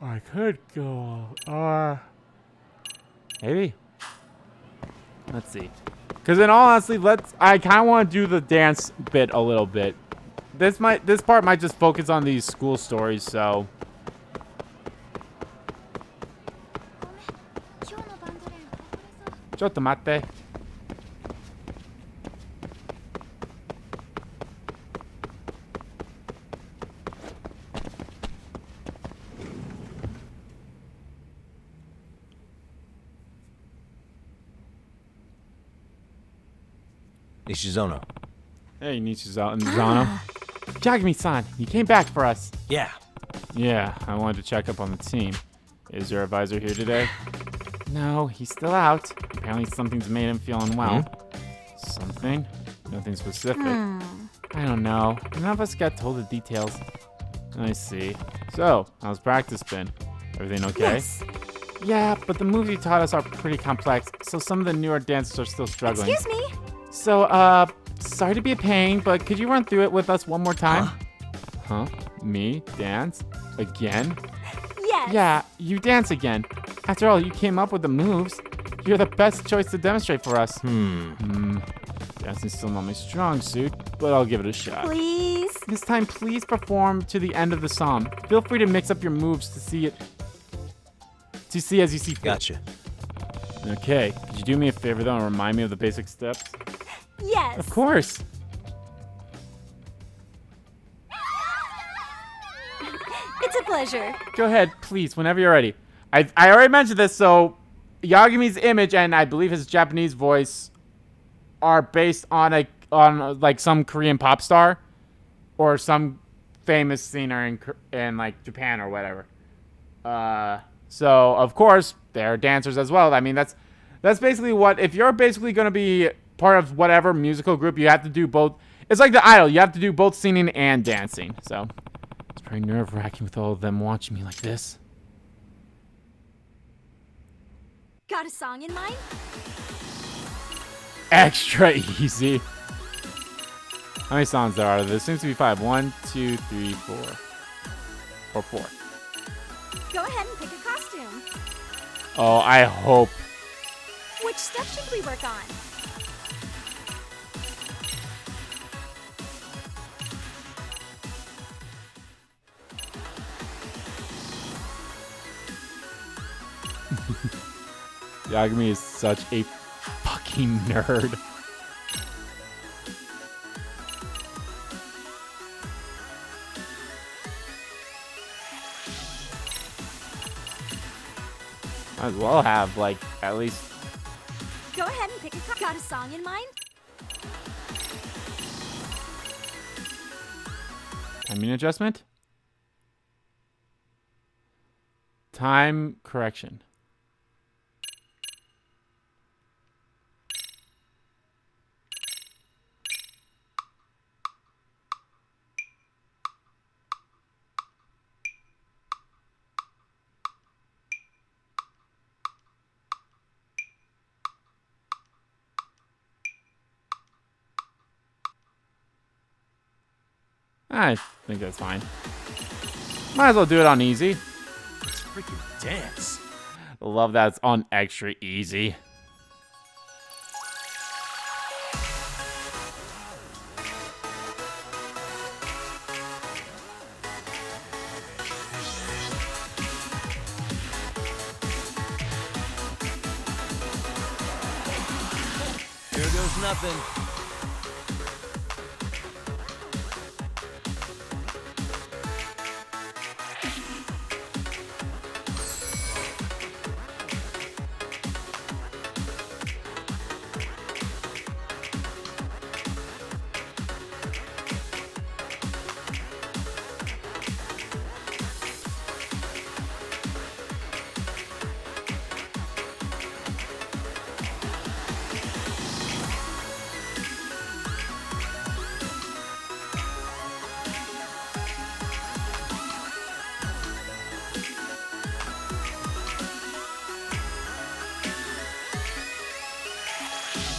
I could go. Maybe. Let's see. Because in all honesty, I kind of want to do the dance bit a little bit. This part might just focus on these school stories, so. Chotto matte. Nishizono. Hey, Nishizono. Yagami-san, you came back for us. Yeah. Yeah, I wanted to check up on the team. Is your advisor here today? No, he's still out. Apparently something's made him feel unwell. Something? Nothing specific. I don't know. None of us got told the details. I see. So, how's practice been? Everything okay? Yes. Yeah, but the moves you taught us are pretty complex, so some of the newer dancers are still struggling. Excuse me. So, sorry to be a pain, but could you run through it with us one more time? Huh? Me? Dance? Again? Yes. Yeah, you dance again. After all, you came up with the moves. You're the best choice to demonstrate for us. Dancing's still not my strong suit, but I'll give it a shot. Please. This time, please perform to the end of the song. Feel free to mix up your moves to see as you see fit. Gotcha. Okay, could you do me a favor though and remind me of the basic steps? Yes. Of course. It's a pleasure. Go ahead, please, whenever you're ready. I already mentioned this, so Yagami's image and I believe his Japanese voice are based on like some Korean pop star or some famous singer in like Japan or whatever. So of course they're dancers as well. I mean that's basically what, if you're basically gonna be part of whatever musical group, you have to do both. It's like the Idol, you have to do both singing and dancing. So it's pretty nerve-wracking with all of them watching me like this. Got a song in mind? Extra easy. How many songs there are? There seems to be 5. 1, 2, 3, 4. Or 4. Go ahead and pick a costume. Oh, I hope. Which step should we work on? Yagami is such a fucking nerd. Might as well have, like, at least... Go ahead and pick a Got a song in mind? Timing adjustment? Time correction. I think that's fine. Might as well do it on easy. Let's freaking dance. Love that it's on extra easy. Here goes nothing.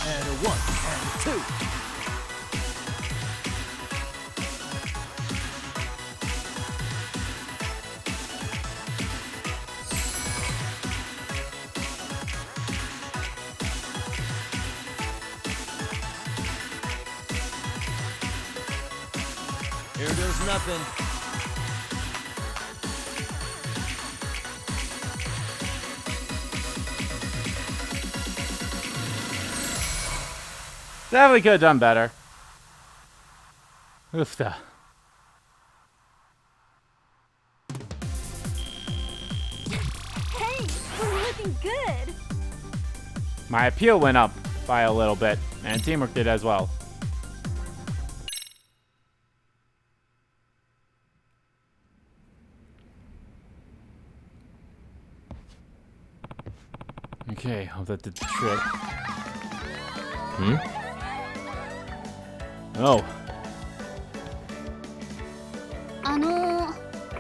And a 1 and a 2. Here goes nothing. Definitely could have done better. Oofta. Hey, we're looking good. My appeal went up by a little bit, and teamwork did as well. Okay, hope that did the trick. Hmm? Oh, あの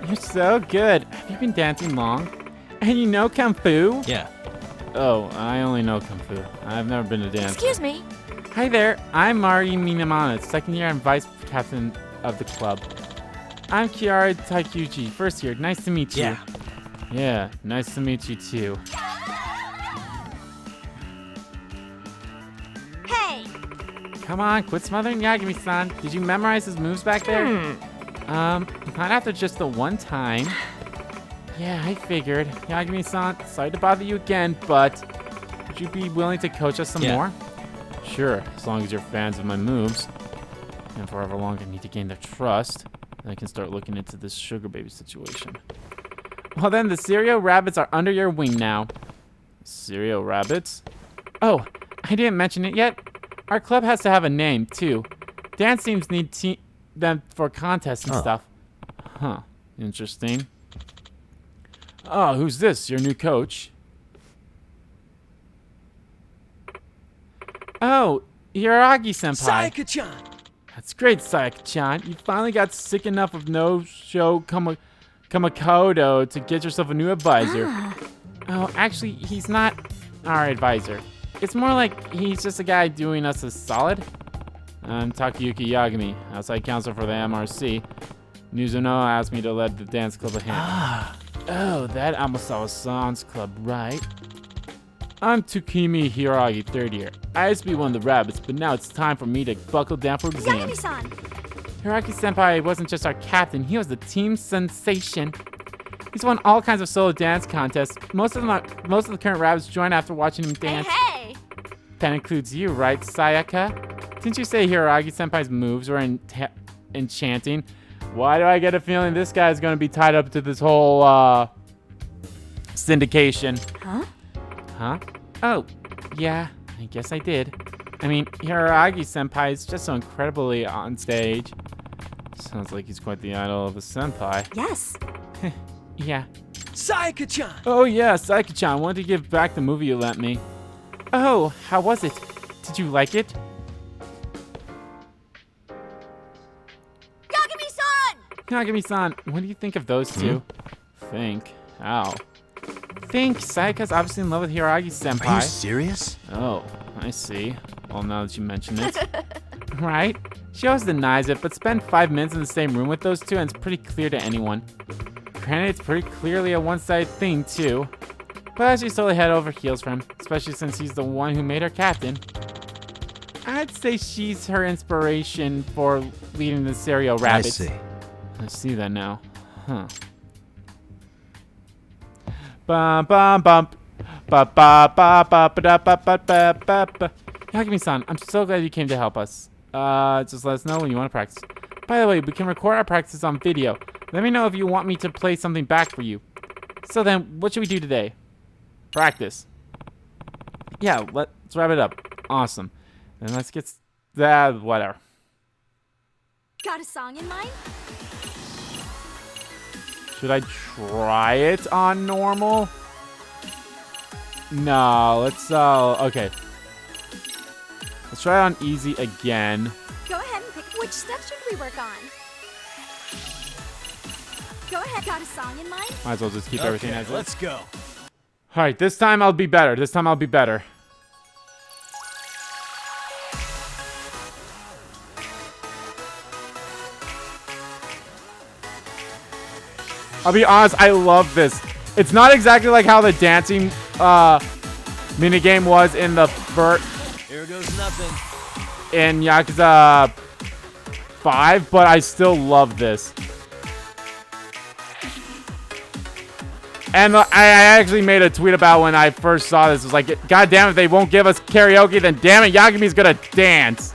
you're so good. Have you been dancing long? And you know Kung Fu? Yeah. Oh, I only know Kung Fu. I've never been to dance. Excuse me. Hi there, I'm Mari Minamana, second year and vice captain of the club. I'm Kiara Taikuchi, first year. Nice to meet you. Yeah. Yeah, nice to meet you too. Hey. Come on, quit smothering Yagami-san. Did you memorize his moves back there? Not after just the one time. Yeah, I figured. Yagami-san, sorry to bother you again, but would you be willing to coach us some Yeah. more? Sure, as long as you're fans of my moves. And for however long I need to gain their trust, then I can start looking into this sugar baby situation. Well then, the cereal rabbits are under your wing now. Cereal rabbits? Oh, I didn't mention it yet. Our club has to have a name, too. Dance teams need them for contests and Oh. stuff. Huh, interesting. Oh, who's this? Your new coach? Oh, Hiragi-senpai. Sayaka-chan! That's great, Sayaka-chan. You finally got sick enough of no-show Kamakodo to get yourself a new advisor. Oh, actually, he's not our advisor. It's more like he's just a guy doing us a solid. I'm Takayuki Yagami, outside counselor for the MRC. Mizuno asked me to lead the dance club a hand. Oh, that Amasawa-san's club, right? I'm Tsukimi Hiragi, third year. I used to be one of the rabbits, but now it's time for me to buckle down for exams. Yagami-san. Hiragi-senpai wasn't just our captain, he was the team sensation. He's won all kinds of solo dance contests. Most of the current rabbits joined after watching him dance. Hey. That includes you, right, Sayaka? Didn't you say Hiragi-senpai's moves were enchanting? Why do I get a feeling this guy's gonna be tied up to this whole, syndication? Huh? Huh? Oh, yeah, I guess I did. I mean, Hiragi-senpai is just so incredibly on stage. Sounds like he's quite the idol of a senpai. Yes. Yeah. Sayaka-chan! Oh yeah, Saiki-chan, wanted to give back the movie you lent me. Oh, how was it? Did you like it? Yagami-san. Yagami-san, what do you think of those two? Think? How? Think Sayaka's obviously in love with Hiragi-senpai. Are you serious? Oh, I see. Well, now that you mention it. Right? She always denies it, but spend 5 minutes in the same room with those two and it's pretty clear to anyone. Granted, it's pretty clearly a one-sided thing, too. But she's totally head over heels for him, especially since he's the one who made her captain. I'd say she's her inspiration for leading the Cereal Rabbits. I see. I see that now. Huh. Bum bum bump. Ba ba ba ba ba da ba ba ba ba ba. Yagami-san, I'm so glad you came to help us. Just let us know when you want to practice. By the way, we can record our practice on video. Let me know if you want me to play something back for you. So then, what should we do today? Practice. Yeah, let's wrap it up. Awesome. Then let's get that. Whatever. Got a song in mind? Should I try it on normal? No, let's okay. Let's try it on easy again. Go ahead and pick. Which step should we work on? Go ahead. Got a song in mind? Might as well just keep everything as is. Let's go. Alright, this time I'll be better. This time I'll be better. I'll be honest, I love this. It's not exactly like how the dancing minigame was in the Here goes nothing. in Yakuza 5, but I still love this. And I actually made a tweet about when I first saw this. It was like, God damn it, they won't give us karaoke, then damn it, Yagami's gonna dance.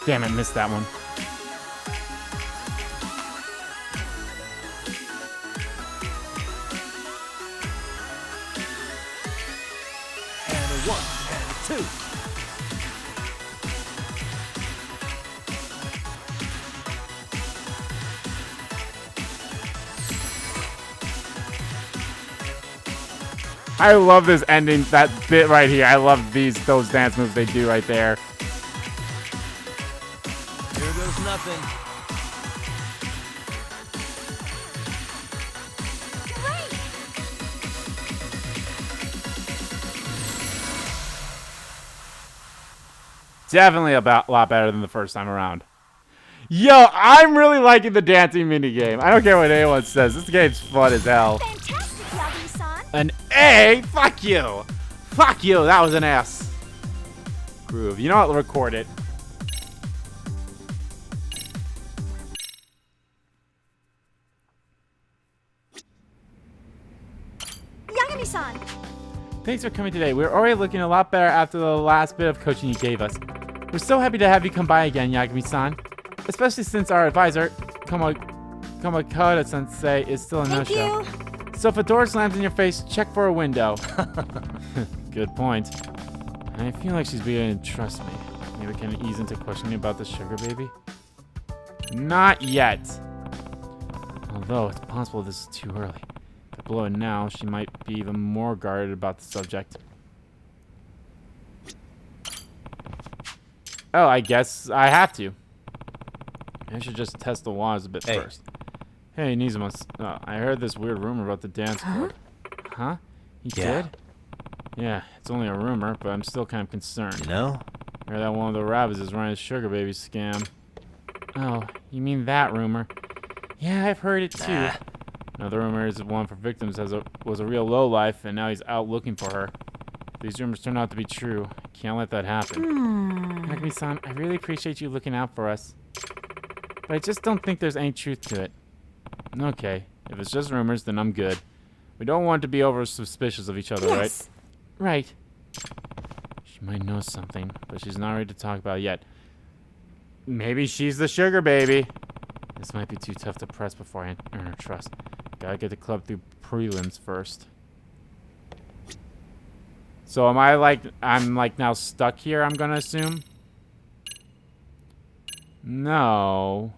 Damn it, missed that one. a 1 and a 2. I love this ending, that bit right here. I love those dance moves they do right there. Here goes nothing. Definitely a lot better than the first time around. Yo, I'm really liking the dancing minigame. I don't care what anyone says. This game's fun as hell. Fantastic, Yagami-san. An A? Fuck you. Fuck you. That was an S. Groove. You know what? Record it. Yagami-san. Thanks for coming today. We're already looking a lot better after the last bit of coaching you gave us. We're so happy to have you come by again, Yagami-san. Especially since our advisor, Kamakata-sensei, is still a Thank no-show. you. So if a door slams in your face, check for a window. Good point. I feel like she's beginning to trust me. Maybe we can ease into questioning about the sugar baby? Not yet. Although it's possible this is too early. If I blow it now, she might be even more guarded about the subject. Oh, I guess I have to. I should just test the waters a bit first. Hey, Nizuma, I heard this weird rumor about the dance club. Huh? You did? Yeah, it's only a rumor, but I'm still kind of concerned. You know? I heard that one of the rabbits is running a sugar baby scam. Oh, you mean that rumor? Yeah, I've heard it too. Nah. Another rumor is one for victims was a real lowlife, and now he's out looking for her. If these rumors turn out to be true, I can't let that happen. Yagami-san, I really appreciate you looking out for us. But I just don't think there's any truth to it. Okay, if it's just rumors, then I'm good. We don't want to be over suspicious of each other, right? Right. She might know something, but she's not ready to talk about it yet. Maybe she's the sugar baby. This might be too tough to press before I earn her trust. Gotta get the club through prelims first. So am I'm now stuck here, I'm gonna assume? No.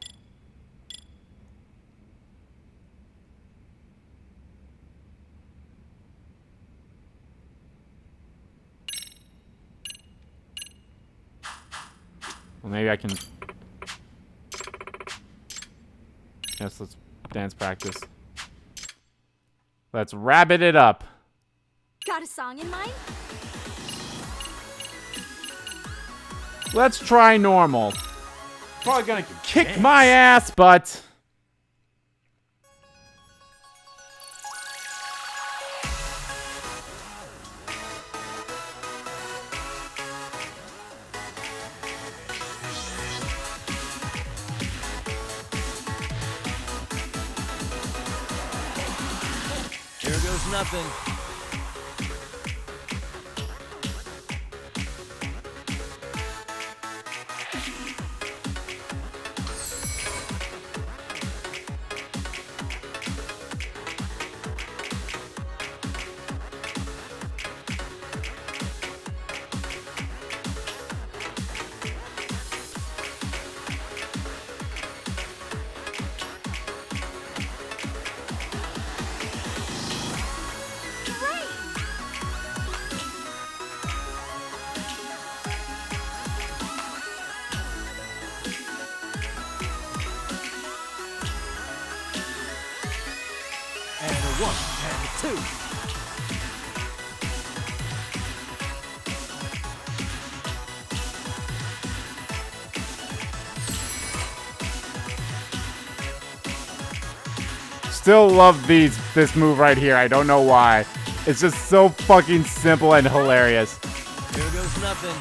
Well, maybe I can... Yes, let's dance practice. Let's rabbit it up. Got a song in mind? Let's try normal. Probably gonna kick my ass, but... Here goes nothing. And a 1 and a 2. Still love this move right here. I don't know why. It's just so fucking simple and hilarious. Here goes nothing.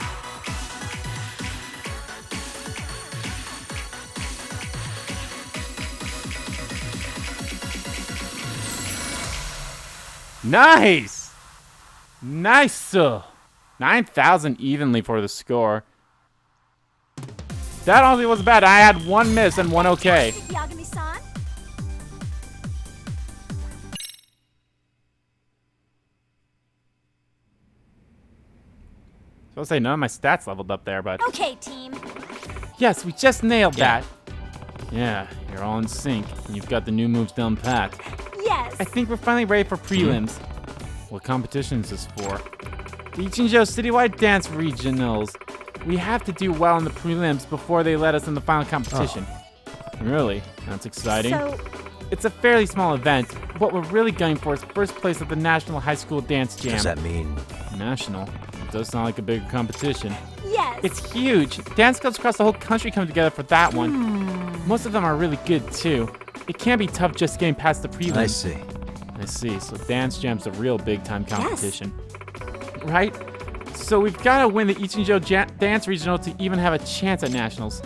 Nice! Nice! 9,000 evenly for the score. That honestly wasn't bad. I had one miss and one okay. Yagami-san. I'll say none of my stats leveled up there, but Okay, team. yes, we just nailed that. Yeah, you're all in sync, and you've got the new moves down pat. Yes. I think we're finally ready for prelims. What competition is this for? The Ichinjo Citywide Dance Regionals. We have to do well in the prelims before they let us in the final competition. Really? That's exciting. So, It's a fairly small event. What we're really going for is first place at the National High School Dance Jam. Does that mean? National? It does sound like a big competition. yes. It's huge. Dance clubs across the whole country come together for that one. Most of them are really good too. It can be tough just getting past the prelims. I see. I see. So Dance Jam's a real big time competition. Right? So we've got to win the Ichinjo Dance Regional to even have a chance at Nationals.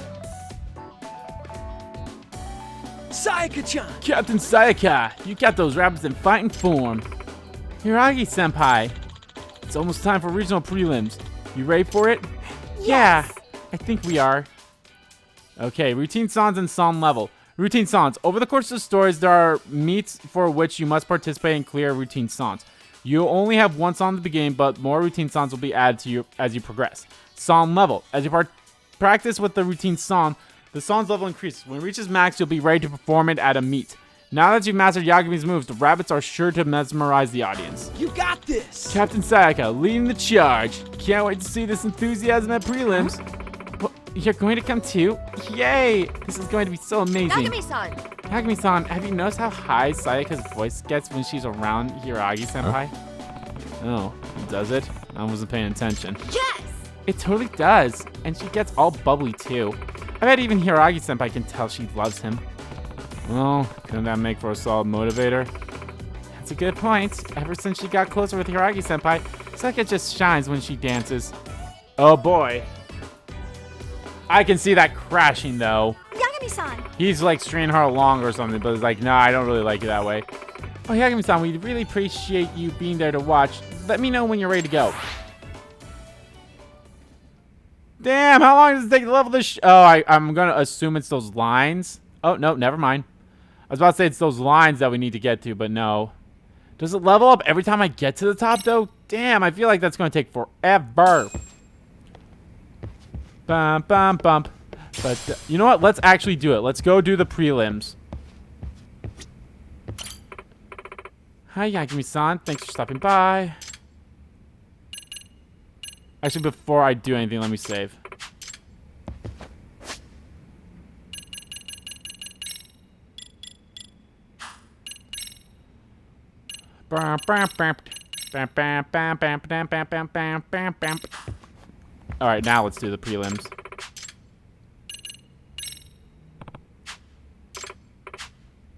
Sayaka-chan! Captain Sayaka, you got those rabbits in fighting form. Hiragi-senpai, it's almost time for regional prelims. You ready for it? Yeah, I think we are. Okay, routine songs and song level. Routine songs. Over the course of the stories, there are meets for which you must participate and clear routine songs. You only have one song at the beginning, but more routine songs will be added to you as you progress. Song level. As you practice with the routine song, the song's level increases. When it reaches max, you'll be ready to perform it at a meet. Now that you've mastered Yagami's moves, the rabbits are sure to mesmerize the audience. You got this! Captain Sayaka, leading the charge. Can't wait to see this enthusiasm at prelims. What, you're going to come too? Yay! This is going to be so amazing. Yagami-san! Yagami-san, have you noticed how high Sayaka's voice gets when she's around Hiragi-senpai? Oh, does it? I wasn't paying attention. Yes! It totally does. And she gets all bubbly too. I bet even Hiragi-senpai can tell she loves him. Well, couldn't that make for a solid motivator? That's a good point. Ever since she got closer with Hiragi-senpai, Sayaka just shines when she dances. Oh boy. I can see that crashing though. Yagami-san. He's like stringing her along or something, but it's like, no, I don't really like it that way. Oh, Yagami-san, we'd really appreciate you being there to watch. Let me know when you're ready to go. Damn, how long does it take to level this? I'm going to assume it's those lines. Oh, no, never mind. I was about to say it's those lines that we need to get to, but no. Does it level up every time I get to the top, though? Damn, I feel like that's going to take forever. Bump, bump, bump. But you know what? Let's actually do it. Let's go do the prelims. Hi, Yagami-san. Thanks for stopping by. Actually, before I do anything, let me save. Alright, now let's do the prelims.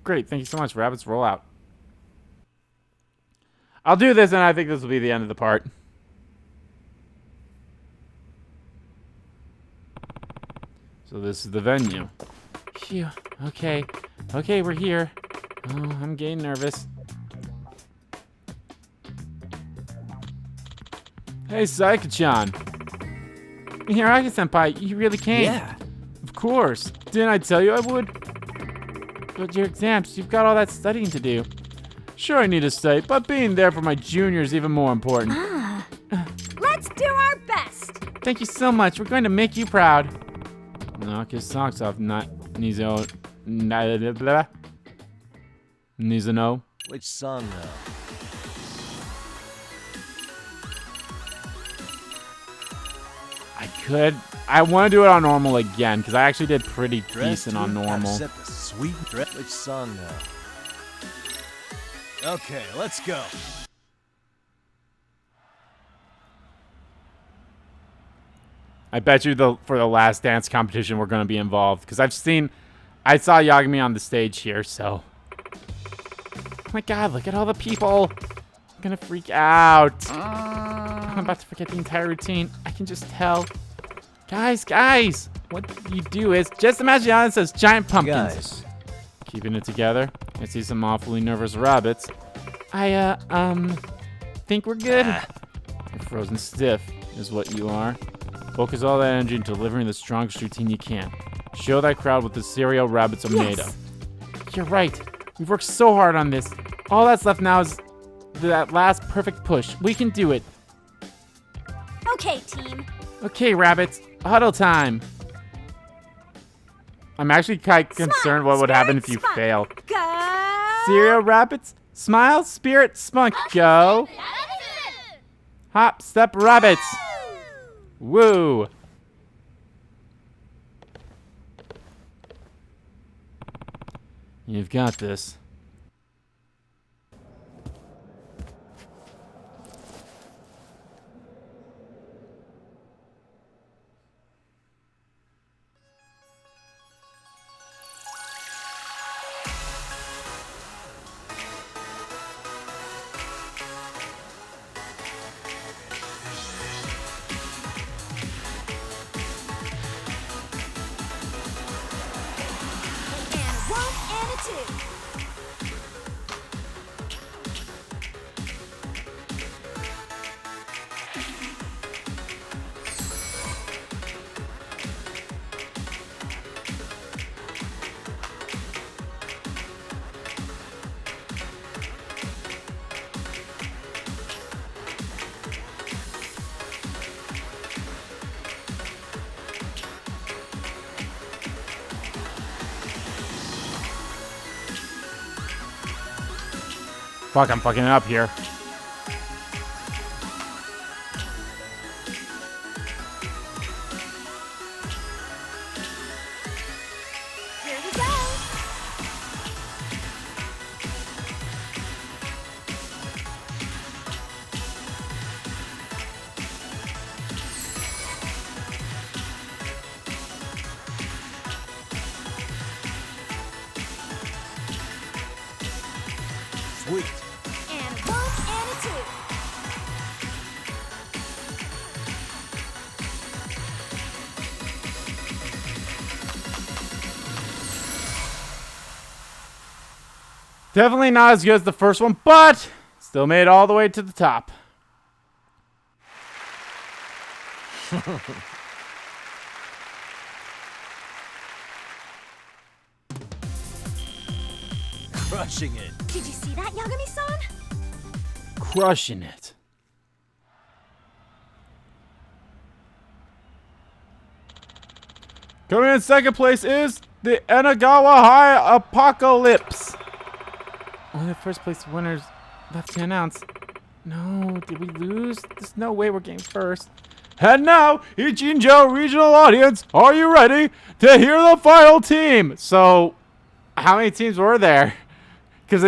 Great, thank you so much. Rabbits, roll out. I'll do this, and I think this will be the end of the part. So this is the venue. Phew. Okay. Okay, we're here. Oh, I'm getting nervous. Hey, Sayaka-chan. Hiragi-senpai, you really came? Yeah. Of course. Didn't I tell you I would? But your exams, you've got all that studying to do. Sure, I need to study, but being there for my junior is even more important. Let's do our best. Thank you so much. We're going to make you proud. Knock his socks off, not Nizo. Nizo. Which song now? I want to do it on normal again, because I actually did pretty Dressed decent on to normal. Set the sweet dress. Which song now? Okay, let's go. I bet you for the last dance competition we're going to be involved, because I saw Yagami on the stage here, so. Oh my god, look at all the people. I'm going to freak out. I'm about to forget the entire routine. I can just tell. Guys, what you do is just imagine Giannis says giant pumpkins. Guys. Keeping it together. I see some awfully nervous rabbits. I think we're good. You're frozen stiff, is what you are. Focus all that energy into delivering the strongest routine you can. Show that crowd what the cereal rabbits are made of. You're right. We've worked so hard on this. All that's left now is that last perfect push. We can do it. Okay, team. Okay, rabbits, huddle time. I'm actually quite concerned what would happen if you Spunk. fail. Go! Cereal rabbits, smile, spirit, spunk, go. Hop, step, rabbits. Woo. You've got this. And a 1 and a 2. Fuck, I'm fucking it up here. Here we go. Sweet. And a 1 and a 2. Definitely not as good as the first one, but still made it all the way to the top. Crushing it. Did you see that, Yagami-san? Crushing it. Coming in second place is the Enagawa High Apocalypse. Only the first place winners left to announce. No, did we lose? There's no way we're getting first. And now, Ichinjo regional audience, are you ready to hear the final team? So, how many teams were there? Because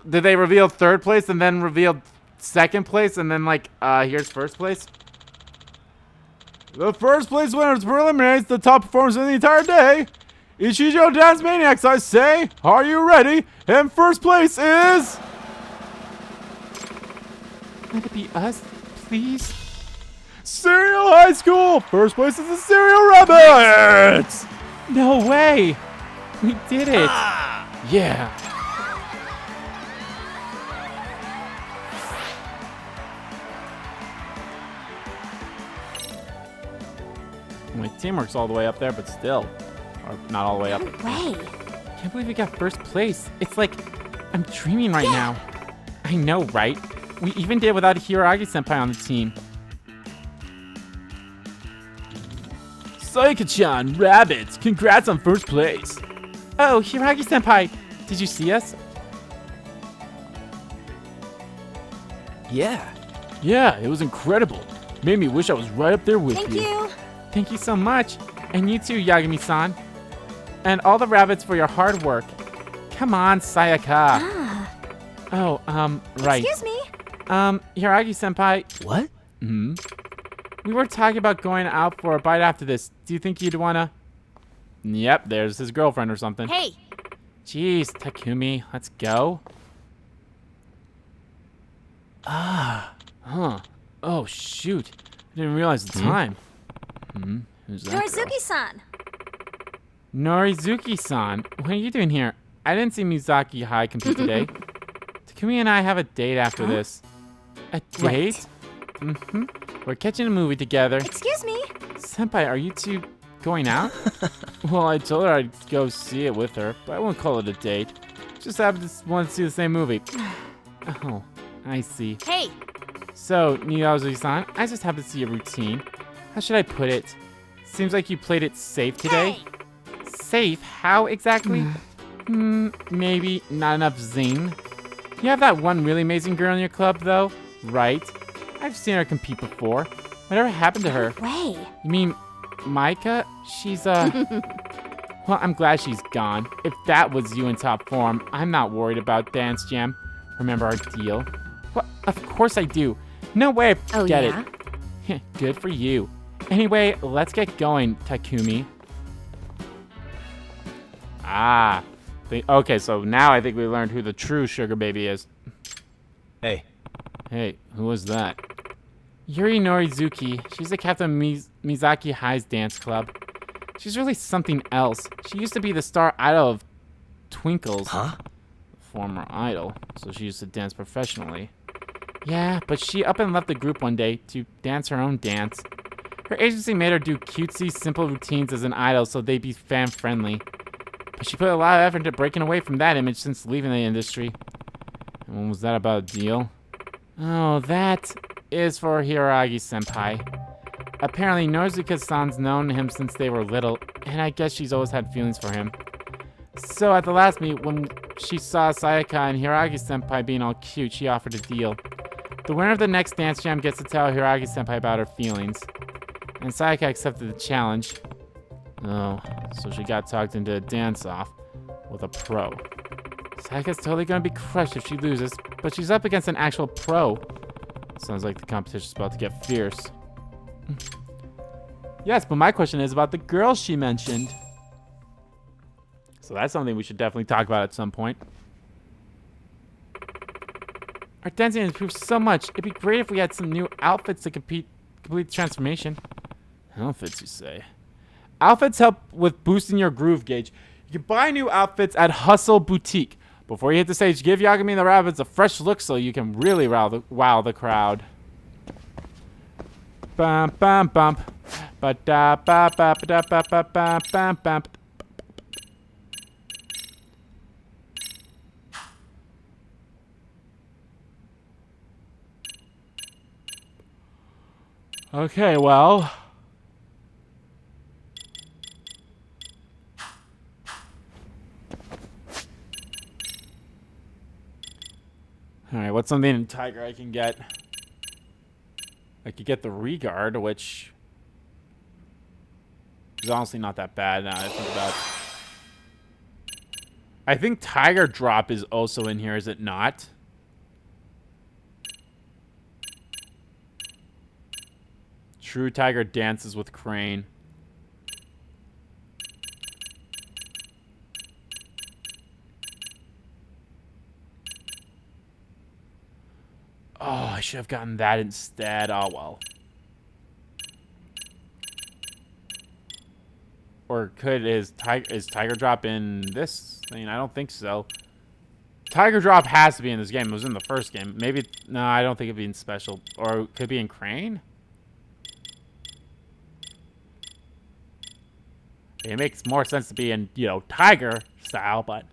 did they reveal third place and then revealed second place and then here's first place? The first place winners preliminates the top performers in the entire day. Ichijo Dance Maniacs, I say, are you ready? And first place is... Let it be us, please. Cereal High School! First place is the Cereal Rabbits! No way! We did it! Yeah. My teamwork's all the way up there, but still. Or not all the way up. No way. Can't believe we got first place. It's like I'm dreaming right now. I know, right? We even did without Hiragi-senpai on the team. Saika-chan, rabbits, congrats on first place. Oh, Hiragi-senpai, did you see us? Yeah. Yeah, it was incredible. Made me wish I was right up there with Thank you. you. Thank you so much. And you too, Yagami-san. And all the rabbits for your hard work. Come on, Sayaka. Ah. Oh, right. Excuse me. Hiragi-senpai. What? We were talking about going out for a bite after this. Do you think you'd wanna... Yep, there's his girlfriend or something. Hey. Jeez, Takumi, let's go. Ah. Huh. Oh, shoot. I didn't realize the time. Who's that girl? Norizuki-san. Norizuki-san, what are you doing here? I didn't see Mizaki High compete today. Takumi and I have a date after this. A date? We're catching a movie together. Excuse me. Senpai, are you two going out? Well, I told her I'd go see it with her, but I won't call it a date. Just happen to want to see the same movie. Oh, I see. Hey. So, Niyozu-san, I just have to see your routine. How should I put it? Seems like you played it safe today. Safe? How exactly? Maybe not enough zing. You have that one really amazing girl in your club, though, right? I've seen her compete before. Whatever happened to her? Way. You mean Micah? She's, Well, I'm glad she's gone. If that was you in top form, I'm not worried about Dance Jam. Remember our deal? What? Of course I do. No way I forget it. Good for you. Anyway, let's get going, Takumi. Okay, so now I think we learned who the true sugar baby is. Hey, Hey, who was that? Yuri Norizuki. She's the captain of Mizaki High's dance club. She's really something else. She used to be the star idol of Twinkle's former idol, so she used to dance professionally. Yeah, but she up and left the group one day to dance her own dance. Her agency made her do cutesy, simple routines as an idol so they'd be fan-friendly. But she put a lot of effort into breaking away from that image since leaving the industry. And when was that about a deal? Oh, that is for Hiragi-senpai. Apparently, Norizuka-san's known him since they were little, and I guess she's always had feelings for him. So at the last meet, when she saw Sayaka and Hiragi-senpai being all cute, she offered a deal. The winner of the next dance jam gets to tell Hiragi-senpai about her feelings. And Sayaka accepted the challenge. Oh, so she got talked into a dance-off with a pro. Sayaka's totally gonna be crushed if she loses, but she's up against an actual pro. Sounds like the competition's about to get fierce. Yes, but my question is about the girl she mentioned. So that's something we should definitely talk about at some point. Our dancing has improved so much. It'd be great if we had some new outfits to complete the transformation. Outfits, you say? Outfits help with boosting your groove gauge. You can buy new outfits at Hustle Boutique. Before you hit the stage, give Yagami and the Rabbits a fresh look so you can really wow the crowd. Bum bum bum. Ba da ba ba ba da ba ba ba bum bum. Okay, well. Alright, what's something in Tiger I can get? I could get the Regard, which is honestly not that bad now that I think about it. I think Tiger Drop is also in here, is it not? True Tiger dances with Crane. Oh, I should have gotten that instead. Oh, well. Or is Tiger Drop in this thing? I don't think so. Tiger Drop has to be in this game. It was in the first game. Maybe, no, I don't think it'd be in special. Or it could be in Crane? It makes more sense to be in, you know, Tiger style, but...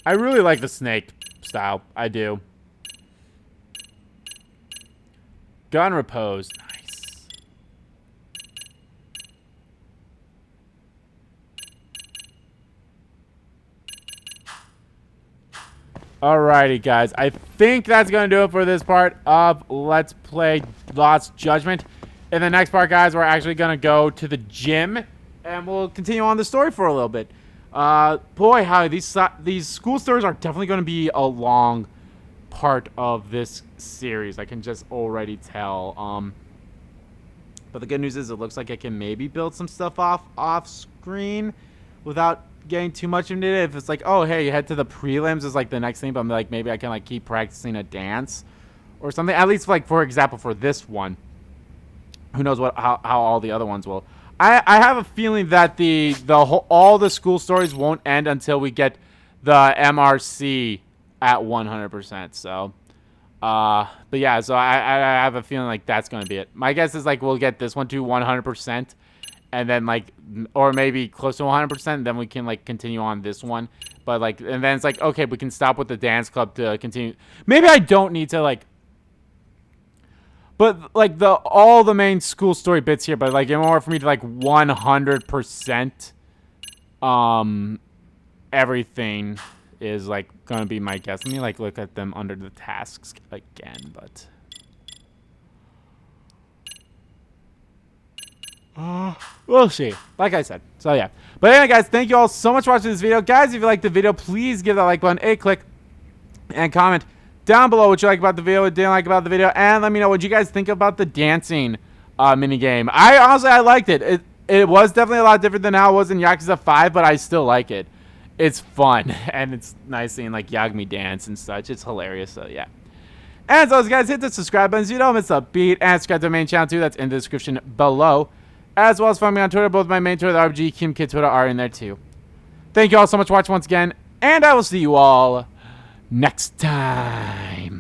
I really like the snake style. I do. Gun repose. Nice. Alrighty, guys. I think that's going to do it for this part of Let's Play Lost Judgment. In the next part, guys, we're actually going to go to the gym, and we'll continue on the story for a little bit. Boy, how these school stories are definitely going to be a long part of this series. I can just already tell. But the good news is it looks like I can maybe build some stuff off screen without getting too much into it. If it's like, oh, hey, you head to the prelims is like the next thing, but I'm like, maybe I can like keep practicing a dance or something. At least like, for example, for this one. Who knows how all the other ones will. I have a feeling that all the school stories won't end until we get the MRC at 100%. So, but yeah, so I have a feeling like that's going to be it. My guess is like we'll get this one to 100%, and then like, or maybe close to 100%, and then we can like continue on this one. But like, and then it's like, okay, we can stop with the dance club to continue. Maybe I don't need to like. But like all the main school story bits here, but like in order for me to like 100% everything is like gonna be my guess. Let me like look at them under the tasks again, but we'll see. Like I said. So yeah. But anyway, guys, thank you all so much for watching this video. Guys, if you liked the video, please give that like button a click and comment down below what you like about the video, what you didn't like about the video, and let me know what you guys think about the dancing mini game. I liked it. It was definitely a lot different than how it was in Yakuza 5, but I still like it. It's fun, and it's nice seeing like Yagami dance and such. It's hilarious, so yeah. And as always, guys, hit the subscribe button so you don't miss a beat, and subscribe to the main channel too. That's in the description below. As well as follow me on Twitter. Both my main Twitter, the RBG Kim Kid Twitter, are in there too. Thank you all so much for watching once again, and I will see you all next time.